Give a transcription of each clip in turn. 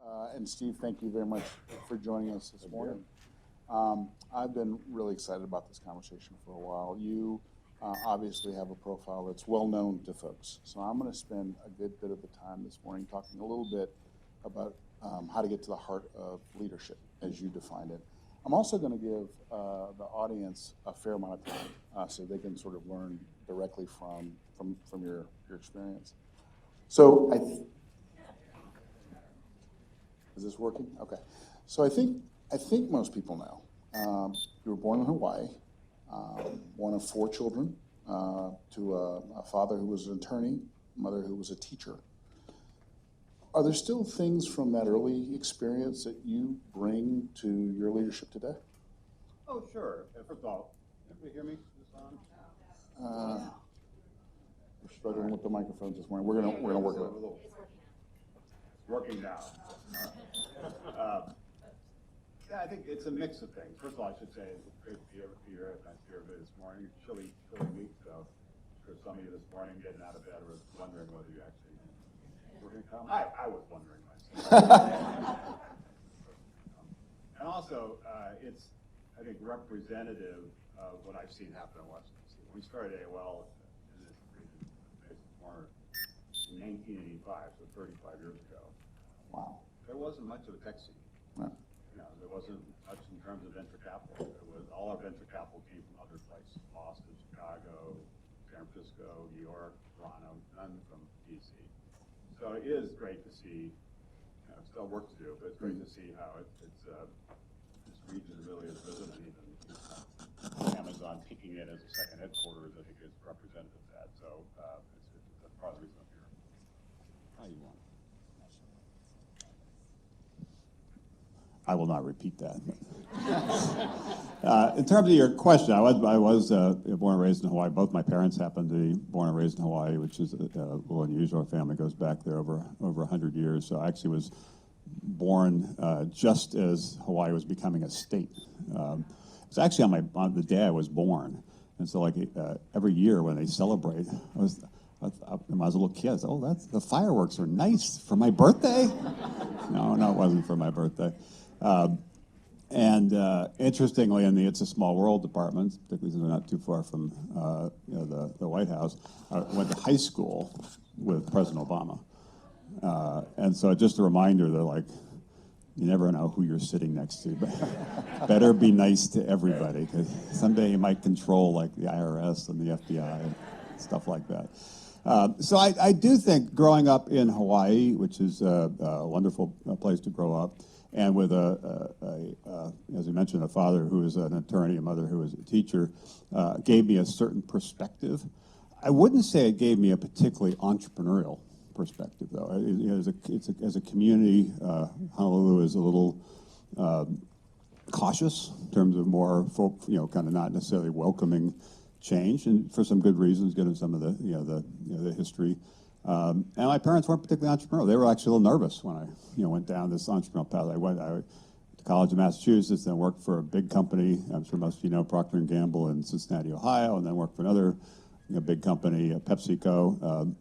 And Steve, thank you very much for joining us this morning. I've been really excited about this conversation for a while. You obviously have a profile that's well known to folks. So I'm going to spend a good bit of the time this morning talking a little bit about how to get to the heart of leadership as you define it. I'm also going to give the audience a fair amount of time so they can sort of learn directly from your experience. So is this working? Okay. So I think most people know you were born in Hawaii, one of 4 children to a father who was an attorney, mother who was a teacher. Are there still things from that early experience that you bring to your leadership today? Oh, sure. First of all, can you hear me? Is this on? We're struggling with the microphones this morning. We're gonna work it out. It's working now. Yeah, I think it's a mix of things. First of all, I should say it's great to be here. Nice to be here this morning. Chilly week, so for some of you this morning getting out of bed was wondering whether you actually were going to come. I was wondering myself. And also, it's I think representative of what I've seen happen in Washington D.C. When we started AOL in this region, in 1985, so 35 years ago. Wow. There wasn't much of a tech scene. Right. You know, there wasn't much in terms of venture capital. All our venture capital came from other places: Boston, Chicago, San Francisco, New York, Toronto, none from DC. So it is great to see. Still work to do, but it's great to see how this region really has risen, and even Amazon picking it as a second headquarters, I think, is representative of that. So that's part of the reason I'm here. How you want? I will not repeat that. In terms of your question, I was born and raised in Hawaii. Both my parents happened to be born and raised in Hawaii, which is a little unusual. Our family goes back there over 100 years. So I actually was born just as Hawaii was becoming a state. It was actually on the day I was born. And so like every year when they celebrate, when I was a little kid, I said, oh, the fireworks are nice for my birthday? No, it wasn't for my birthday. Interestingly, in the It's a Small World department, particularly since we're not too far from the White House, I went to high school with President Obama. And so just a reminder that, like, you never know who you're sitting next to, but better be nice to everybody, because someday you might control, like, the IRS and the FBI and stuff like that. So I do think growing up in Hawaii, which is a wonderful place to grow up, and with as you mentioned, a father who is an attorney, a mother who is a teacher, gave me a certain perspective. I wouldn't say it gave me a particularly entrepreneurial perspective, though. As a community, Honolulu is a little cautious in terms of more folk, kind of not necessarily welcoming change, and for some good reasons, given some of the history. And my parents weren't particularly entrepreneurial. They were actually a little nervous when I went down this entrepreneurial path. I went to College of Massachusetts, then worked for a big company. I'm sure most of you know Procter & Gamble in Cincinnati, Ohio, and then worked for another big company, PepsiCo.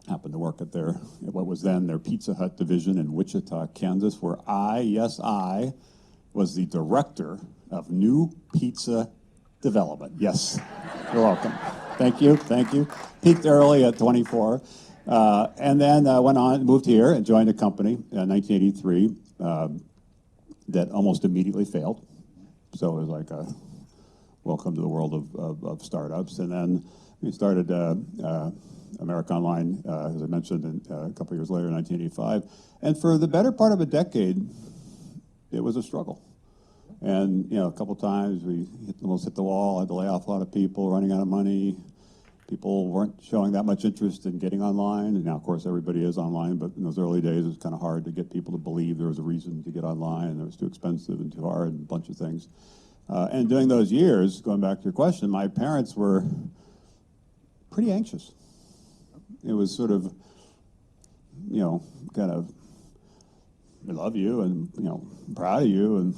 Happened to work at what was then their Pizza Hut division in Wichita, Kansas, where I was the director of new pizza development. Yes, you're welcome. Thank you. Peaked early at 24. And then went on, moved here and joined a company in 1983 that almost immediately failed. So it was like a welcome to the world of startups. And then we started America Online, as I mentioned, a couple years later in 1985. And for the better part of a decade, it was a struggle. And a couple times we almost hit the wall, had to lay off a lot of people, running out of money. People weren't showing that much interest in getting online. And now, of course, everybody is online, but in those early days, it was kind of hard to get people to believe there was a reason to get online, and it was too expensive and too hard and a bunch of things. And during those years, going back to your question, my parents were pretty anxious. It was sort of, kind of, we love you and, proud of you,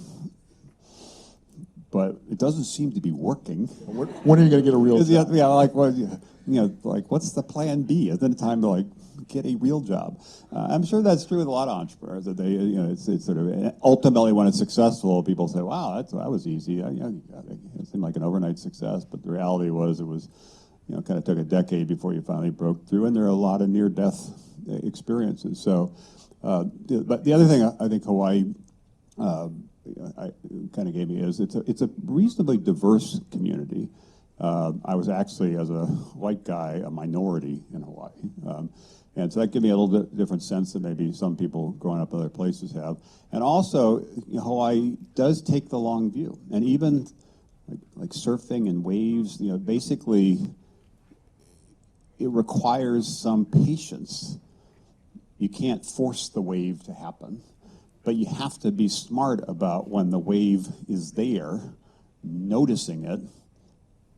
but it doesn't seem to be working. When are you going to get a real job? Yeah, like, like, what's the plan B? Isn't it time to, like, get a real job. I'm sure that's true with a lot of entrepreneurs, that they, it's sort of, ultimately when it's successful, people say, wow, that was easy. It seemed like an overnight success, but the reality was it was, kind of took a decade before you finally broke through, and there are a lot of near-death experiences. So, but the other thing I think Hawaii kind of gave me is it's a reasonably diverse community. I was actually, as a white guy, a minority in Hawaii. And so that gave me a little bit different sense than maybe some people growing up other places have. And also, Hawaii does take the long view. And even like surfing and waves, basically it requires some patience. You can't force the wave to happen, but you have to be smart about when the wave is there, noticing it,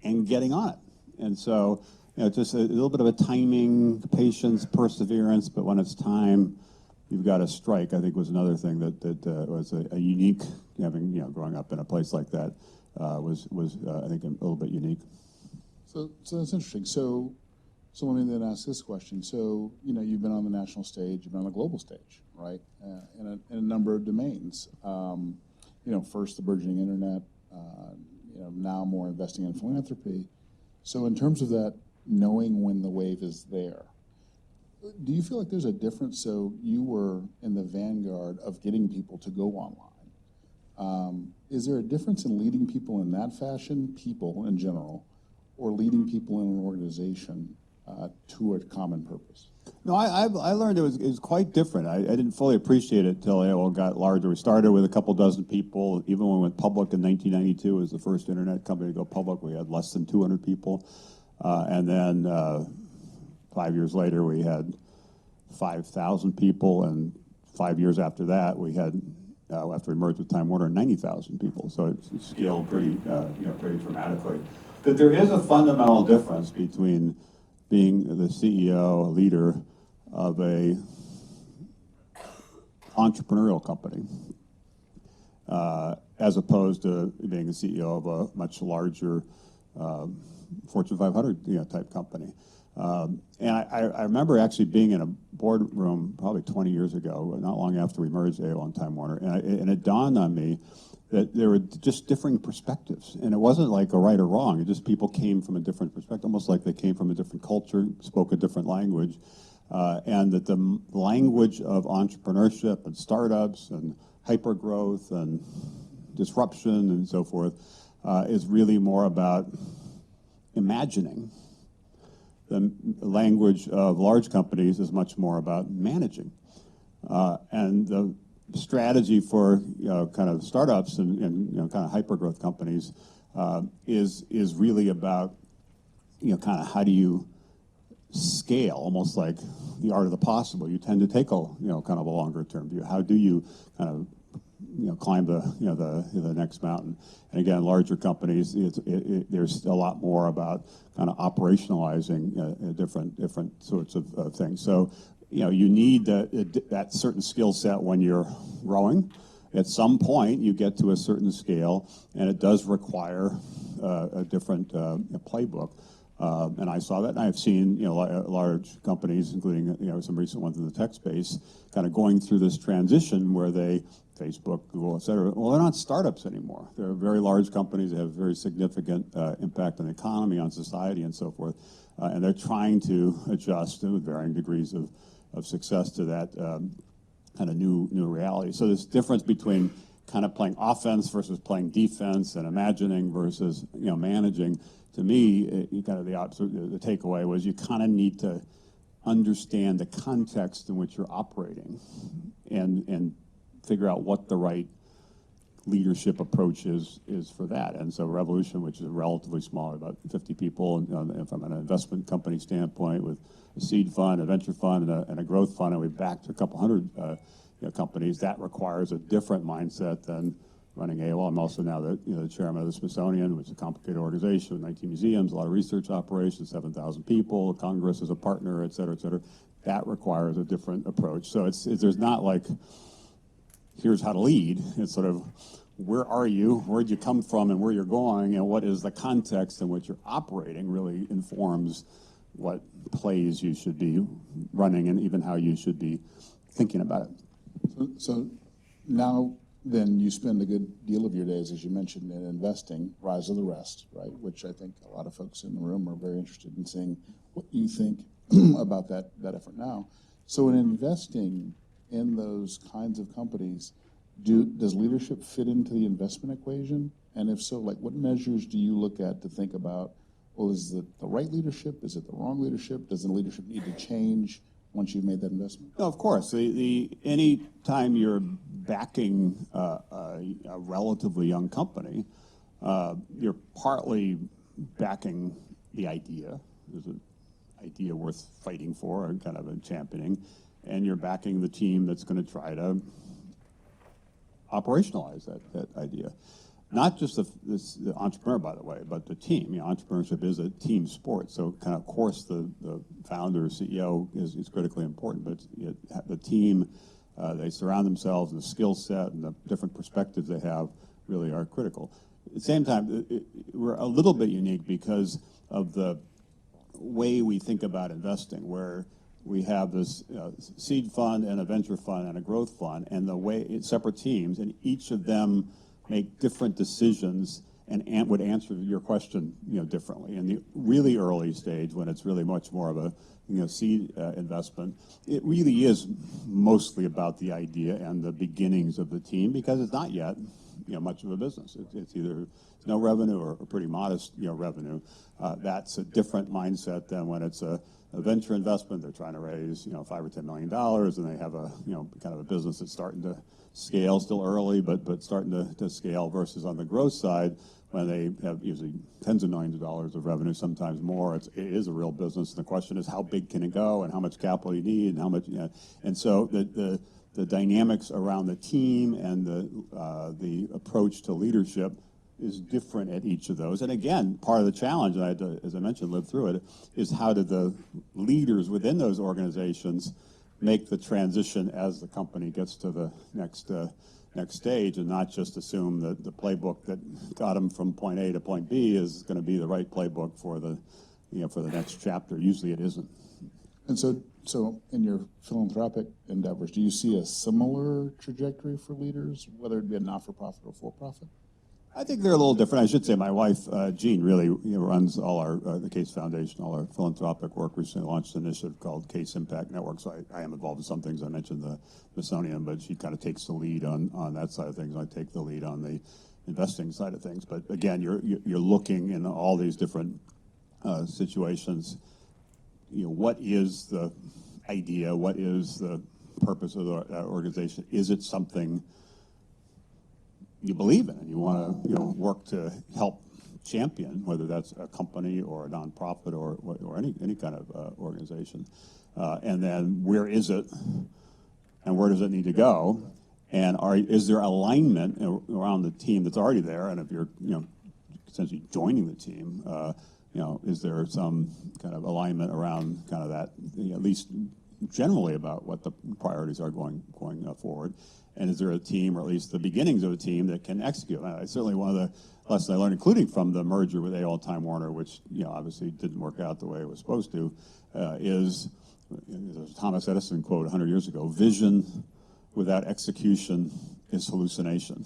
and getting on it. And so, just a little bit of a timing, patience, perseverance, but when it's time, you've got to strike, I think was another thing that was a unique, growing up in a place like that, was I think, a little bit unique. So that's interesting. So let me then ask this question. So, you've been on the national stage, you've been on the global stage, right, in a number of domains. First the burgeoning internet, now more investing in philanthropy. So in terms of that, knowing when the wave is there, do you feel like there's a difference? So you were in the vanguard of getting people to go online. Is there a difference in leading people in that fashion, people in general, or leading people in an organization to a common purpose? No, I learned it was quite different. I didn't fully appreciate it until AOL got larger. We started with a couple dozen people. Even when we went public in 1992, it was the first internet company to go public. We had less than 200 people. And then 5 years later, we had 5,000 people. And 5 years after that, we had, after we merged with Time Warner, 90,000 people. So it's scaled pretty dramatically. But there is a fundamental difference between being the CEO, a leader of a entrepreneurial company, as opposed to being the CEO of a much larger Fortune 500 type company. And I remember actually being in a boardroom probably 20 years ago, not long after we merged AOL and Time Warner, and it dawned on me that there were just differing perspectives. And it wasn't like a right or wrong, it just people came from a different perspective, almost like they came from a different culture, spoke a different language, and that the language of entrepreneurship and startups and hypergrowth and disruption and so forth is really more about imagining. The language of large companies is much more about managing. And the strategy for kind of startups and kind of hypergrowth companies is really about kind of how do you scale, almost like the art of the possible. You tend to take a kind of a longer term view. How do you kind of climb the next mountain? And again, larger companies, there's a lot more about kind of operationalizing different sorts of things. So you need that certain skill set when you're growing. At some point, you get to a certain scale, and it does require a different playbook. And I saw that, and I've seen large companies, including some recent ones in the tech space, kind of going through this transition where Facebook, Google, et cetera, well, they're not startups anymore. They're very large companies that have very significant impact on the economy, on society, and so forth. And they're trying to adjust with varying degrees of success to that kind of new reality. So this difference between kind of playing offense versus playing defense and imagining versus managing, to me, kind of the takeaway was you kind of need to understand the context in which you're operating and figure out what the right leadership approach is for that. And so Revolution, which is relatively small, about 50 people, and from an investment company standpoint, with a seed fund, a venture fund, and a growth fund, and we backed a couple hundred companies. That requires a different mindset than running AOL. I'm also now the chairman of the Smithsonian, which is a complicated organization with 19 museums, a lot of research operations, 7,000 people, Congress is a partner, et cetera, et cetera. That requires a different approach. So there's not like, here's how to lead. It's sort of, where are you, where'd you come from, and where you're going, and what is the context in which you're operating really informs what plays you should be running and even how you should be thinking about it. So now then you spend a good deal of your days, as you mentioned, in investing, rise of the rest, right? Which I think a lot of folks in the room are very interested in seeing what you think about that effort now. So in investing in those kinds of companies, does leadership fit into the investment equation? And if so, like what measures do you look at to think about, well, is it the right leadership? Is it the wrong leadership? Does the leadership need to change once you've made that investment? No, of course. Any time you're backing a relatively young company, you're partly backing the idea. There's an idea worth fighting for and kind of championing, and you're backing the team that's going to try to operationalize that idea. Not just the entrepreneur, by the way, but the team. You know, entrepreneurship is a team sport, so kind of course the founder, CEO is critically important, but the team, they surround themselves, and the skill set and the different perspectives they have really are critical. At the same time, we're a little bit unique because of the way we think about investing, where we have this seed fund and a venture fund and a growth fund, and the way it's separate teams, and each of them make different decisions and would answer your question, differently. In the really early stage, when it's really much more of a, seed investment, it really is mostly about the idea and the beginnings of the team, because it's not yet, much of a business. It's either no revenue or pretty modest, revenue. That's a different mindset than when it's a venture investment. They're trying to raise, $5 or $10 million, and they have a, kind of a business that's starting to scale, still early, but starting to scale, versus on the growth side, when they have usually tens of millions of dollars of revenue, sometimes more. It is a real business. And the question is, how big can it go, and how much capital you need, and how much, and so the dynamics around the team and the approach to leadership is different at each of those. And again, part of the challenge, and I had to, as I mentioned, live through it, is how do the leaders within those organizations make the transition as the company gets to the next stage, and not just assume that the playbook that got them from point A to point B is going to be the right playbook for the next chapter. Usually it isn't. And so in your philanthropic endeavors, do you see a similar trajectory for leaders, whether it be a not-for-profit or for-profit? I think they're a little different. I should say my wife, Jean, really runs all our, the Case Foundation, all our philanthropic work. We recently launched an initiative called Case Impact Network, so I am involved in some things. I mentioned the Smithsonian, but she kind of takes the lead on that side of things. I take the lead on the investing side of things. But again, you're looking in all these different situations, what is the idea? What is the purpose of that organization? Is it something you believe in and you want to work to help champion, whether that's a company or a nonprofit or any kind of organization? And then where is it, and where does it need to go? And is there alignment around the team that's already there? And if you're essentially joining the team, is there some kind of alignment around kind of that, at least generally, about what the priorities are going forward? And is there a team, or at least the beginnings of a team, that can execute? Certainly one of the lessons I learned, including from the merger with AOL Time Warner, which obviously didn't work out the way it was supposed to, is Thomas Edison quote 100 years ago: "Vision without execution is hallucination."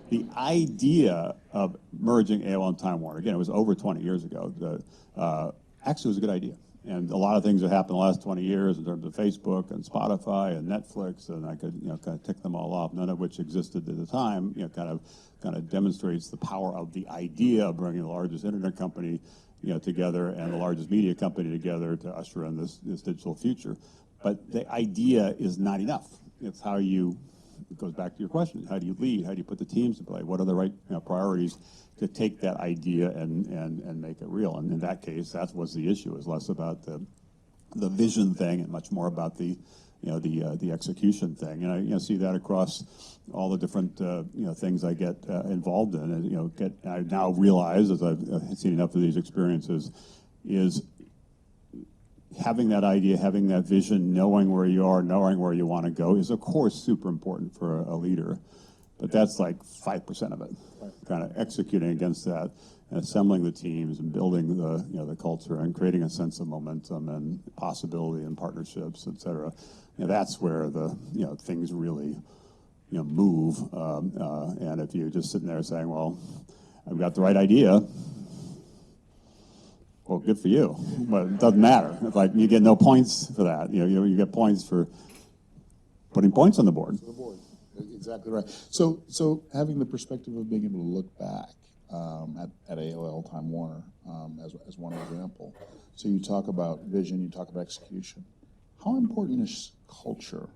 The idea of merging AOL and Time Warner, again, it was over 20 years ago, actually was a good idea. And a lot of things that happened in the last 20 years in terms of Facebook and Spotify and Netflix, and I could kind of tick them all off, none of which existed at the time, kind of demonstrates the power of the idea of bringing the largest internet company together and the largest media company together to usher in this digital future. But the idea is not enough. It's how you, it goes back to your question, how do you lead? How do you put the teams in play? What are the right priorities to take that idea and make it real? And in that case, that was the issue. It was less about the vision thing and much more about the execution thing. And I see that across all the different things I get involved in. And I now realize, as I've seen enough of these experiences, is having that idea, having that vision, knowing where you are, knowing where you want to go, is of course super important for a leader. But that's like 5% of it, kind of executing against that, and assembling the teams and building the culture and creating a sense of momentum and possibility and partnerships, et cetera. That's where things really move. And if you're just sitting there saying, well, I've got the right idea, well, good for you, but it doesn't matter. It's like you get no points for that. You get points for putting points on the board. Exactly right. So having the perspective of being able to look back at AOL Time Warner as one example. So you talk about vision, you talk about execution. How important is culture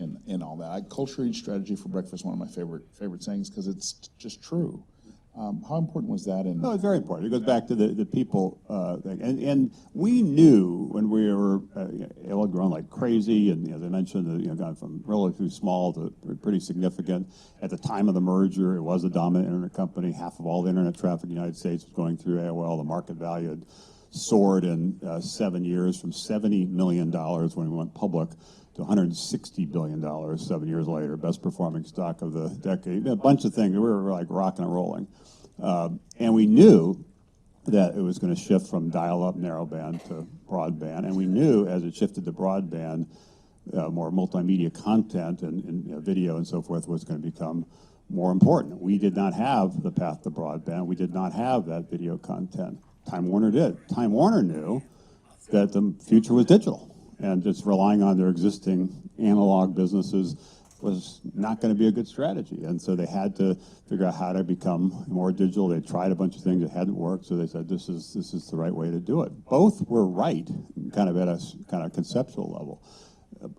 in all that? Culture eats strategy for breakfast, one of my favorite sayings, because it's just true. How important was that? No, it's very important. It goes back to the people thing. And we knew when we were AOL had grown like crazy, and as I mentioned, gone from relatively small to pretty significant. At the time of the merger, it was a dominant internet company. Half of all the internet traffic in the United States was going through AOL. The market value had soared in 7 years from $70 million when we went public to $160 billion 7 years later, best performing stock of the decade. A bunch of things. We were like rocking and rolling. And we knew that it was going to shift from dial-up narrowband to broadband. And we knew as it shifted to broadband, more multimedia content and video and so forth was going to become more important. We did not have the path to broadband. We did not have that video content. Time Warner did. Time Warner knew that the future was digital, and just relying on their existing analog businesses was not going to be a good strategy. And so they had to figure out how to become more digital. They tried a bunch of things that hadn't worked, so they said this is the right way to do it. Both were right, kind of at a kind of conceptual level,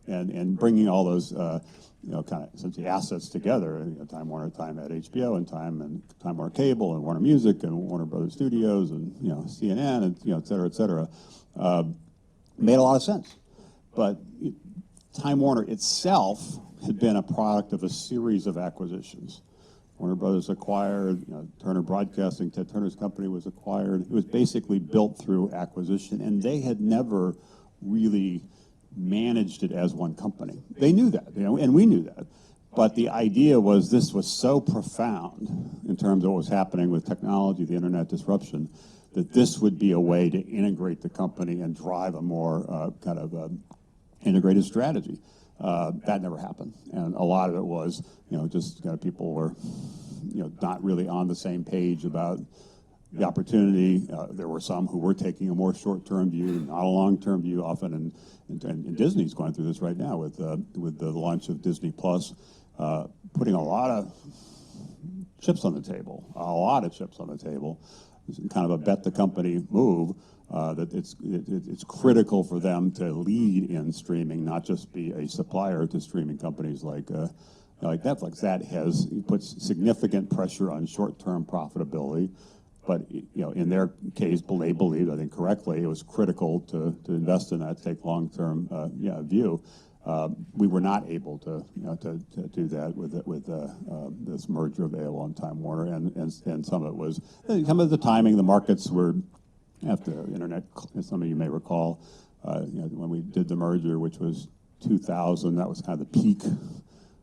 and bringing all those kind of essentially assets together. Time Warner, Time had HBO, and Time Warner Cable, and Warner Music, and Warner Brothers Studios, and CNN, and et cetera, made a lot of sense. But Time Warner itself had been a product of a series of acquisitions. Warner Brothers acquired, Turner Broadcasting, Ted Turner's company was acquired. It was basically built through acquisition, and they had never really managed it as one company. They knew that, and we knew that. But the idea was this was so profound in terms of what was happening with technology, the internet disruption, that this would be a way to integrate the company and drive a more integrated strategy. That never happened, and a lot of it was, just people were, not really on the same page about the opportunity. There were some who were taking a more short-term view, not a long-term view, often, and Disney's going through this right now with the launch of Disney Plus, putting a lot of chips on the table, kind of a bet the company move. That it's critical for them to lead in streaming, not just be a supplier to streaming companies like Netflix. That puts significant pressure on short-term profitability. But in their case, they believed, I think correctly, it was critical to invest in that, take long-term view. We were not able to do that with this merger of AOL and Time Warner, and some of the timing. The markets were, after the internet, as some of you may recall, when we did the merger, which was 2000, that was kind of the peak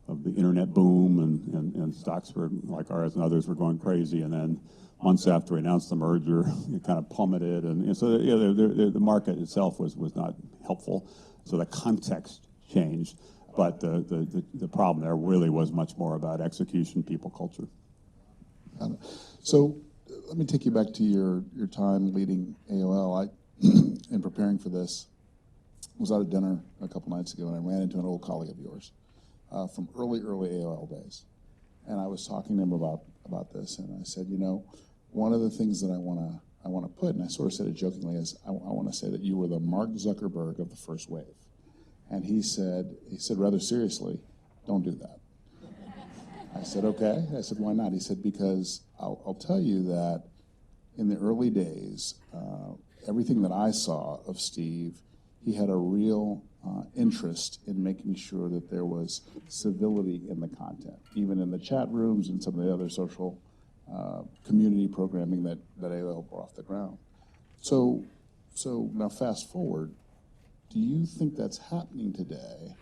of the internet boom, and stocks were, like ours and others, were going crazy. And then months after we announced the merger, it kind of plummeted. And so the market itself was not helpful. So the context changed. But the problem there really was much more about execution, people, culture. So let me take you back to your time leading AOL. In preparing for this, I was out at dinner a couple nights ago, and I ran into an old colleague of yours from early AOL days. And I was talking to him about this, and I said, one of the things that I want to put, and I sort of said it jokingly, is I want to say that you were the Mark Zuckerberg of the first wave. And he said rather seriously, don't do that. I said, okay. I said, why not? He said, because I'll tell you that in the early days, everything that I saw of Steve, he had a real interest in making sure that there was civility in the content, even in the chat rooms and some of the other social community programming that AOL brought off the ground. So now fast forward, do you think that's happening today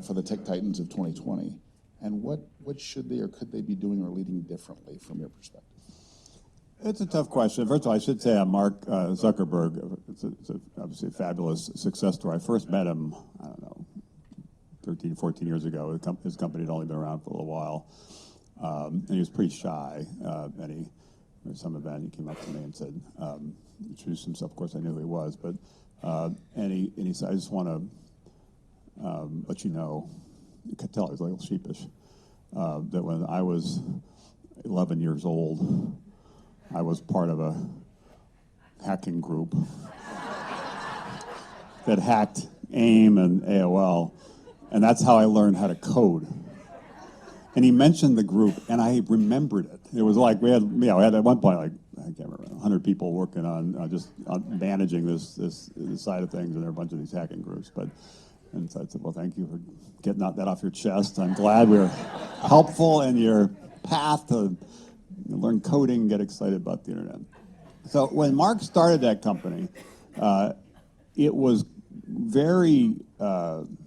for the tech titans of 2020? And what should they or could they be doing or leading differently from your perspective? It's a tough question. First of all, I should say Mark Zuckerberg. It's obviously a fabulous success story. I first met him, I don't know, 13, 14 years ago. His company had only been around for a little while. And he was pretty shy. And there was some event, he came up to me and said, introduced himself. Of course, I knew who he was. But, and he said, I just want to let you know, you could tell he was a little sheepish, that when I was 11 years old, I was part of a hacking group that hacked AIM and AOL, and that's how I learned how to code. And he mentioned the group, and I remembered it. It was like we had at one point, like, I can't remember, 100 people working on just managing this side of things, and there were a bunch of these hacking groups. And so I said, well, thank you for getting that off your chest. I'm glad we were helpful in your path to learn coding and get excited about the internet. So when Mark started that company, it was very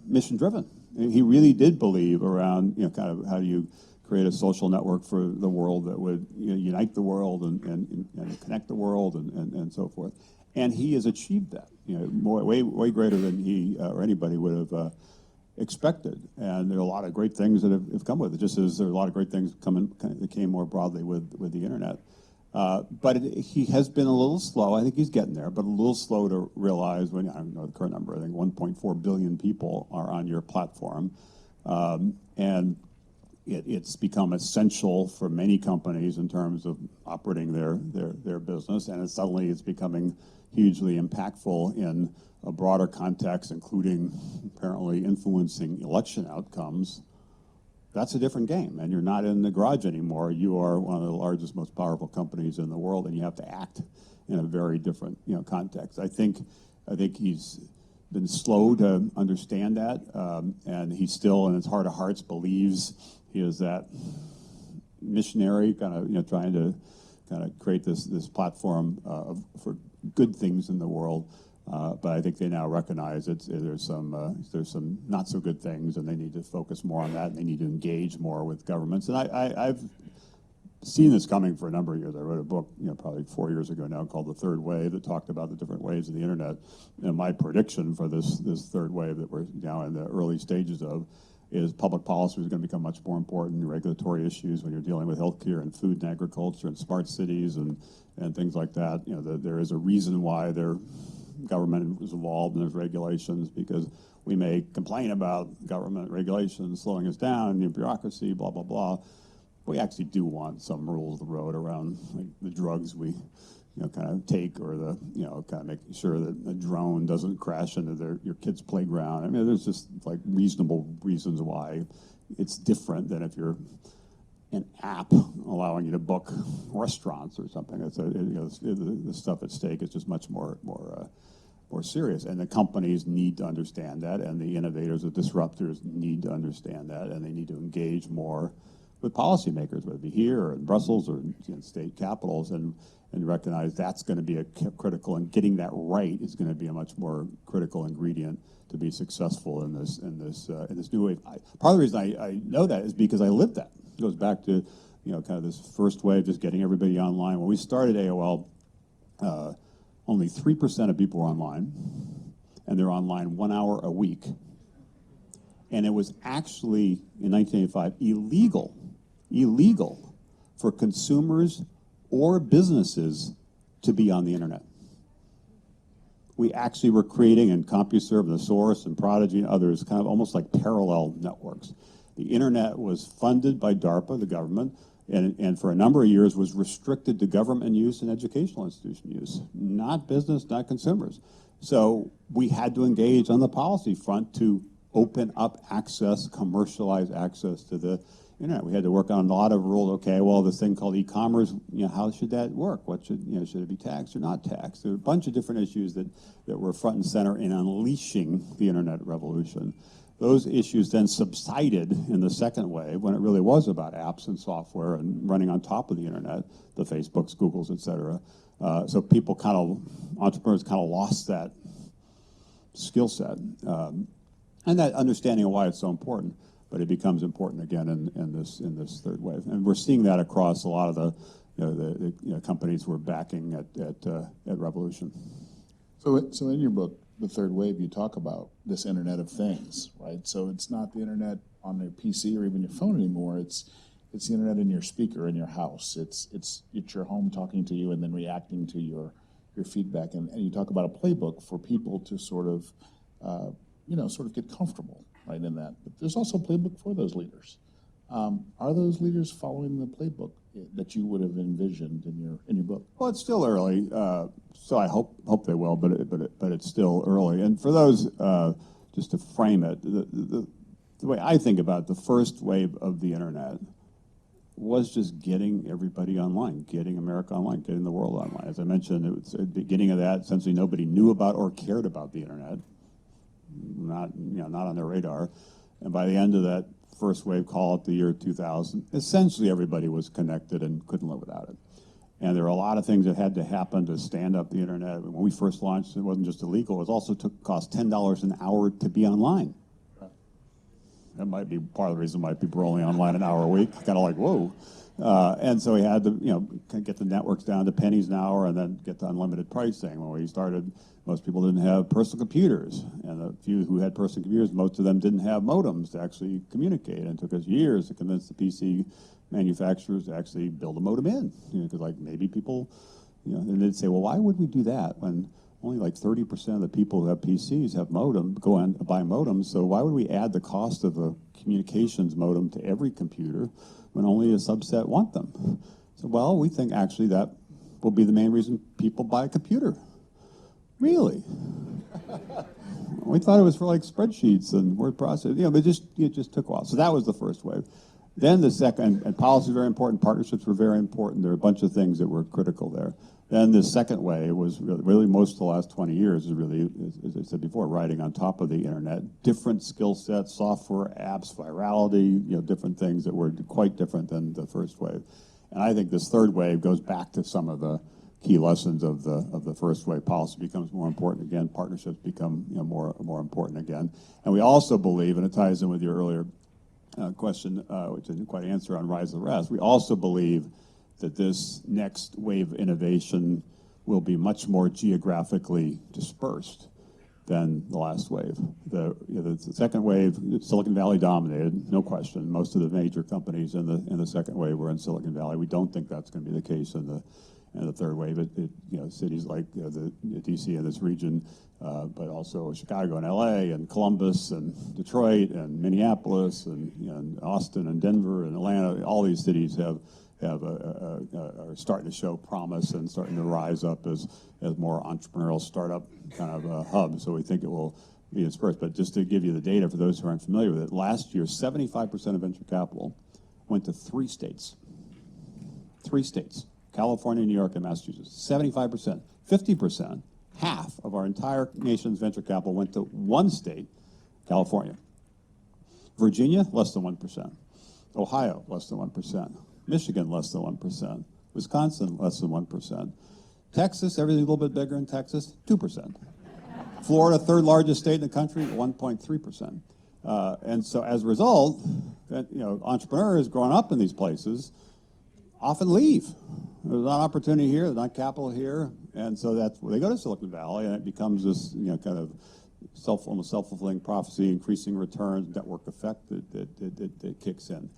mission-driven. He really did believe around, kind of how you create a social network for the world that would unite the world and connect the world and so forth. And he has achieved that, way greater than he or anybody would have expected. And there are a lot of great things that have come with it, just as there are a lot of great things that came more broadly with the internet. But he has been a little slow. I think he's getting there, but a little slow to realize I don't know the current number. I think 1.4 billion people are on your platform. And it's become essential for many companies in terms of operating their business. And suddenly it's becoming hugely impactful in a broader context, including apparently influencing election outcomes. That's a different game, and you're not in the garage anymore. You are one of the largest, most powerful companies in the world, and you have to act in a very different, context. I think he's been slow to understand that, and he still, in his heart of hearts, believes he is that missionary, kind of, trying to kind of create this platform for good things in the world. But I think they now recognize there's some not so good things, and they need to focus more on that, and they need to engage more with governments. And I've seen this coming for a number of years. I wrote a book, probably 4 years ago now, called The Third Wave, that talked about the different waves of the internet. And my prediction for this third wave that we're now in the early stages of is public policy is going to become much more important, regulatory issues when you're dealing with healthcare and food and agriculture and smart cities and things like that. There is a reason why government is involved in those regulations, because we may complain about government regulations slowing us down, bureaucracy, blah, blah, blah. We actually do want some rules of the road around, like, the drugs we kind of take, or kind of making sure that a drone doesn't crash into your kid's playground. I mean, there's just like reasonable reasons why it's different than if you're an app allowing you to book restaurants or something. It's the stuff at stake is just much more serious, and the companies need to understand that, and the innovators, the disruptors need to understand that, and they need to engage more with policymakers, whether it be here or in Brussels or in state capitals, and recognize that's going to be a critical, and getting that right is going to be a much more critical ingredient to be successful in this new wave. Part of the reason I know that is because I lived that. It goes back to kind of this first wave, just getting everybody online. When we started AOL, only 3% of people were online, and they're online 1 hour a week. And it was actually, in 1985, illegal for consumers or businesses to be on the internet. We actually were creating, in CompuServe and The Source and Prodigy and others, kind of almost like parallel networks. The internet was funded by DARPA, the government, and for a number of years was restricted to government use and educational institution use, not business, not consumers. So we had to engage on the policy front to open up access, commercialize access to the internet. We had to work on a lot of rules. Okay, well, this thing called e-commerce, how should that work? What should it be taxed or not taxed? There are a bunch of different issues that were front and center in unleashing the internet revolution. Those issues then subsided in the second wave, when it really was about apps and software and running on top of the internet, the Facebooks, Googles, et cetera. So entrepreneurs kind of lost that skill set and that understanding of why it's so important. but it becomes important again in this third wave. And we're seeing that across a lot of the companies we're backing at Revolution. So in your book, The Third Wave, you talk about this Internet of Things, right? So it's not the Internet on your PC or even your phone anymore. It's the Internet in your speaker in your house. It's your home talking to you and then reacting to your feedback. And you talk about a playbook for people to sort of get comfortable, right, in that. But there's also a playbook for those leaders. Are those leaders following the playbook that you would have envisioned in your book? Well, it's still early, so I hope they will, but it's still early. And for those, just to frame it, the way I think about it, the first wave of the internet was just getting everybody online, getting America online, getting the world online. As I mentioned, it was at the beginning of that, essentially nobody knew about or cared about the internet, not on their radar. And by the end of that first wave, call it the year 2000, essentially everybody was connected and couldn't live without it. And there were a lot of things that had to happen to stand up the internet. When we first launched, it wasn't just illegal, it also cost $10 an hour to be online. That might be part of the reason why people are only online an hour a week, kind of like, whoa. And so we had to, get the networks down to pennies an hour and then get to unlimited pricing. When we started, most people didn't have personal computers. And the few who had personal computers, most of them didn't have modems to actually communicate. And it took us years to convince the PC manufacturers to actually build a modem in. Because maybe people, and they'd say, well, why would we do that when only like 30% of the people who have PCs have go and buy modems, so why would we add the cost of a communications modem to every computer when only a subset want them? So, well, we think actually that will be the main reason people buy a computer. Really? We thought it was for like spreadsheets and word processing, but it just took a while. So that was the first wave. Then the second, and policy was very important, partnerships were very important. There were a bunch of things that were critical there. Then the second wave was really most of the last 20 years is really, as I said before, riding on top of the internet. Different skill sets, software, apps, virality, different things that were quite different than the first wave. And I think this third wave goes back to some of the key lessons of the first wave. Policy becomes more important again. Partnerships become more important again. And we also believe, and it ties in with your earlier question, which I didn't quite answer on Rise of the Rest, we also believe that this next wave of innovation will be much more geographically dispersed than the last wave. The second wave, Silicon Valley dominated, no question. Most of the major companies in the second wave were in Silicon Valley. We don't think that's going to be the case in the third wave. Cities like the DC and this region, but also Chicago and LA and Columbus and Detroit and Minneapolis and Austin and Denver and Atlanta. All these cities are starting to show promise and starting to rise up as more entrepreneurial startup kind of hubs. So we think it will be dispersed. But just to give you the data for those who aren't familiar with it, last year 75% of venture capital went to 3 states. 3 states. California, New York, and Massachusetts. 75%. 50%, half of our entire nation's venture capital went to 1 state, California. Virginia, less than 1%. Ohio, less than 1%. Michigan, less than 1%. Wisconsin, less than 1%. Texas, everything's a little bit bigger in Texas, 2%. Florida, third largest state in the country, 1.3%. And so as a result, entrepreneurs growing up in these places often leave. There's not opportunity here, there's not capital here, and so that's where they go to Silicon Valley, and it becomes this kind of almost self-fulfilling prophecy, increasing returns, network effect that kicks in.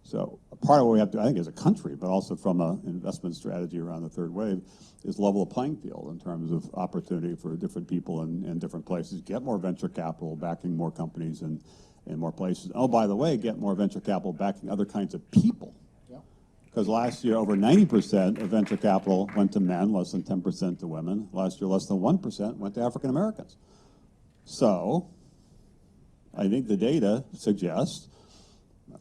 So part of what we have to, I think, as a country, but also from an investment strategy around the third wave, is level the playing field in terms of opportunity for different people in different places. Get more venture capital, backing more companies in more places. Oh, by the way, get more venture capital backing other kinds of people. Because last year, over 90% of venture capital went to men, less than 10% to women. Last year, less than 1% went to African Americans. So I think the data suggests,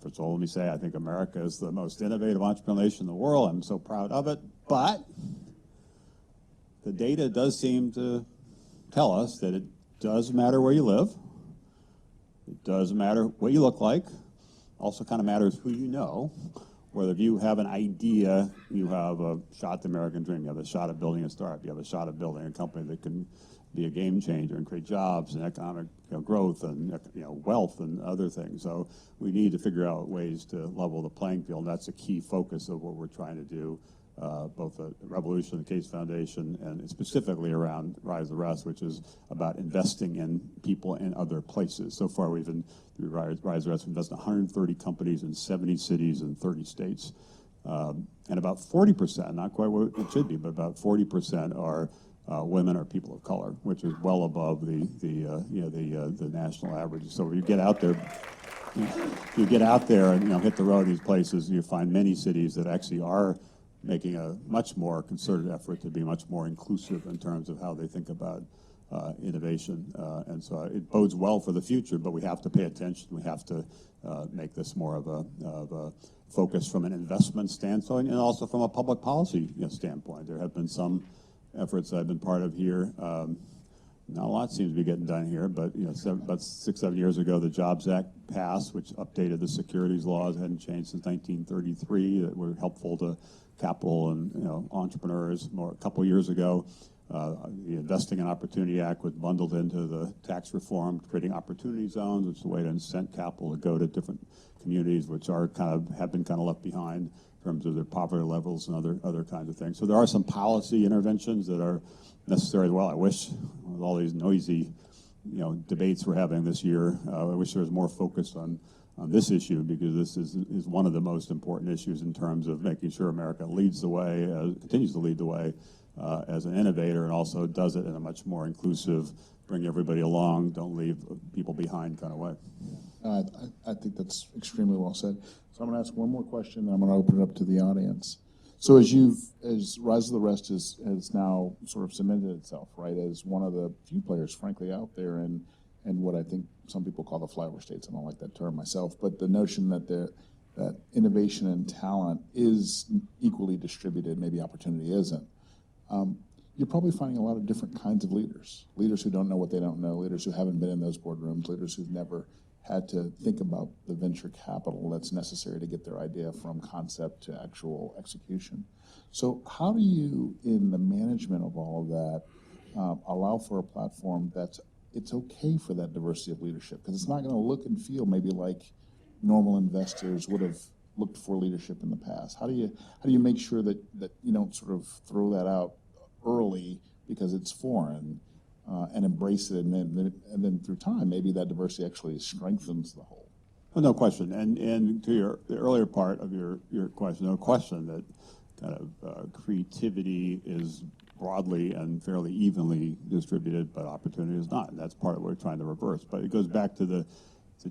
first of all, let me say, I think America is the most innovative entrepreneurial nation in the world. I'm so proud of it. But the data does seem to tell us that it does matter where you live. It does matter what you look like. Also kind of matters who you know. Whether if you have an idea, you have a shot at the American dream, you have a shot at building a startup, you have a shot at building a company that can be a game changer and create jobs and economic growth and wealth and other things. So we need to figure out ways to level the playing field. And that's a key focus of what we're trying to do, both at Revolution, the Case Foundation, and specifically around Rise the Rest, which is about investing in people in other places. So far, we've been, through Rise the Rest, invested in 130 companies in 70 cities and 30 states. And about 40%, not quite what it should be, but about 40% are women or people of color, which is well above the national average. So you get out there, and hit the road in these places, you find many cities that actually are making a much more concerted effort to be much more inclusive in terms of how they think about innovation. And so it bodes well for the future, but we have to pay attention. We have to make this more of a focus from an investment standpoint and also from a public policy standpoint. There have been some efforts I've been part of here. Not a lot seems to be getting done here, but about 6-7 years ago, the Jobs Act passed, which updated the securities laws. It hadn't changed since 1933. That were helpful to capital and entrepreneurs. A couple of years ago, the Investing in Opportunity Act was bundled into the tax reform, creating opportunity zones, which is a way to incent capital to go to different communities which are have been left behind in terms of their poverty levels and other kinds of things. So there are some policy interventions that are necessary as well. I wish, with all these noisy debates we're having this year, I wish there was more focus on this issue, because this is one of the most important issues in terms of making sure America leads the way, continues to lead the way as an innovator, and also does it in a much more inclusive, bring everybody along, don't leave people behind kind of way. I think that's extremely well said. So I'm going to ask one more question, and I'm going to open it up to the audience. So as Rise of the Rest has now sort of cemented itself, right, as one of the few players, frankly, out there in what I think some people call the flyover states. I don't like that term myself, but the notion that innovation and talent is equally distributed, maybe opportunity isn't. You're probably finding a lot of different kinds of leaders who don't know what they don't know, leaders who haven't been in those boardrooms, leaders who've never had to think about the venture capital that's necessary to get their idea from concept to actual execution. So how do you, in the management of all of that, allow for a platform it's okay for that diversity of leadership? Because it's not going to look and feel maybe like normal investors would have looked for leadership in the past. How do you make sure that you don't sort of throw that out early because it's foreign, and embrace it, and then through time, maybe that diversity actually strengthens the whole? Well, no question. And to the earlier part of your question, no question that kind of creativity is broadly and fairly evenly distributed, but opportunity is not. And that's part of what we're trying to reverse. But it goes back to the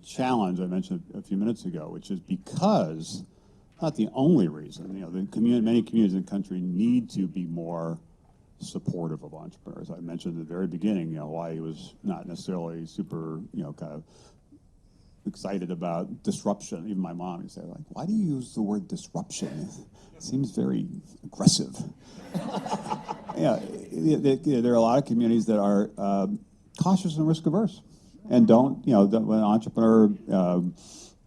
challenge I mentioned a few minutes ago, which is because, not the only reason, many communities in the country need to be more supportive of entrepreneurs. I mentioned at the very beginning, why he was not necessarily super, kind of excited about disruption. Even my mom would say, like, why do you use the word disruption? It seems very aggressive. There are a lot of communities that are cautious and risk averse, and don't, when an entrepreneur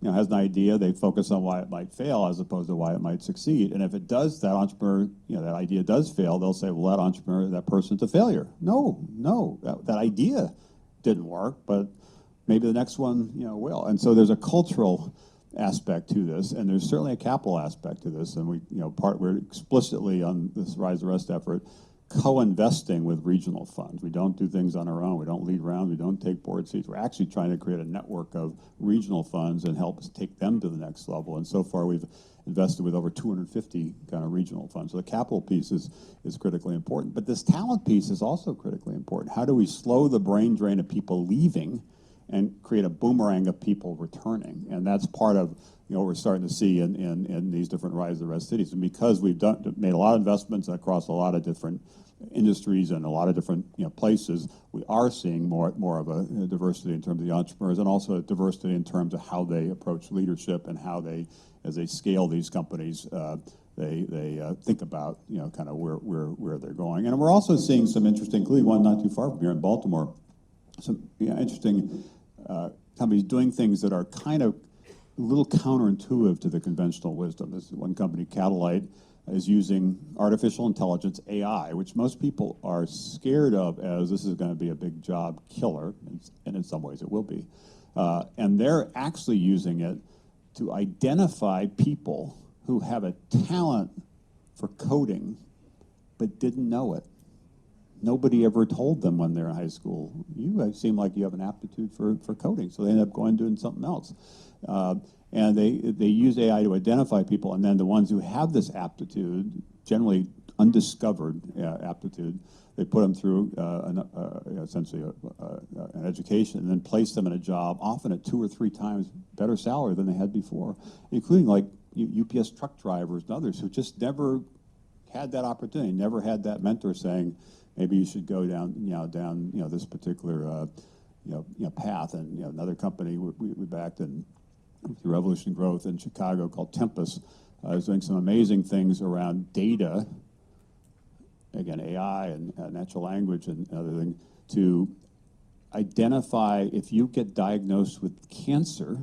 has an idea, they focus on why it might fail as opposed to why it might succeed. And if it does, that entrepreneur, that idea does fail, they'll say, well, that entrepreneur, that person's a failure. No, that idea didn't work, but maybe the next one, will. And so there's a cultural aspect to this, and there's certainly a capital aspect to this. And we're explicitly on this Rise the Rest effort co-investing with regional funds. We don't do things on our own. We don't lead rounds. We don't take board seats. We're actually trying to create a network of regional funds and help us take them to the next level. And so far, we've invested with over 250 kind of regional funds. So the capital piece is critically important. But this talent piece is also critically important. How do we slow the brain drain of people leaving and create a boomerang of people returning? And that's part of what we're starting to see in these different Rise the Rest cities. And because we've made a lot of investments across a lot of different industries and a lot of different places, we are seeing more of a diversity in terms of the entrepreneurs, and also a diversity in terms of how they approach leadership and how they, as they scale these companies, they think about kind of where they're going. And we're also seeing some interesting, including one not too far from here in Baltimore, some interesting companies doing things that are kind of a little counterintuitive to the conventional wisdom. This is one company, Catalyte, is using artificial intelligence, AI, which most people are scared of as this is going to be a big job killer, and in some ways it will be. And they're actually using it to identify people who have a talent for coding but didn't know it. Nobody ever told them when they're in high school, you seem like you have an aptitude for coding, so they end up going and doing something else. And they use AI to identify people, and then the ones who have this aptitude, generally undiscovered aptitude, they put them through essentially an education and then place them in a job, often at 2 or 3 times better salary than they had before, including like UPS truck drivers and others who just never had that opportunity, never had that mentor saying, maybe you should go down this particular path. And another company we backed in through Revolution Growth in Chicago called Tempus is doing some amazing things around data, again, AI and natural language and other things, to identify if you get diagnosed with cancer,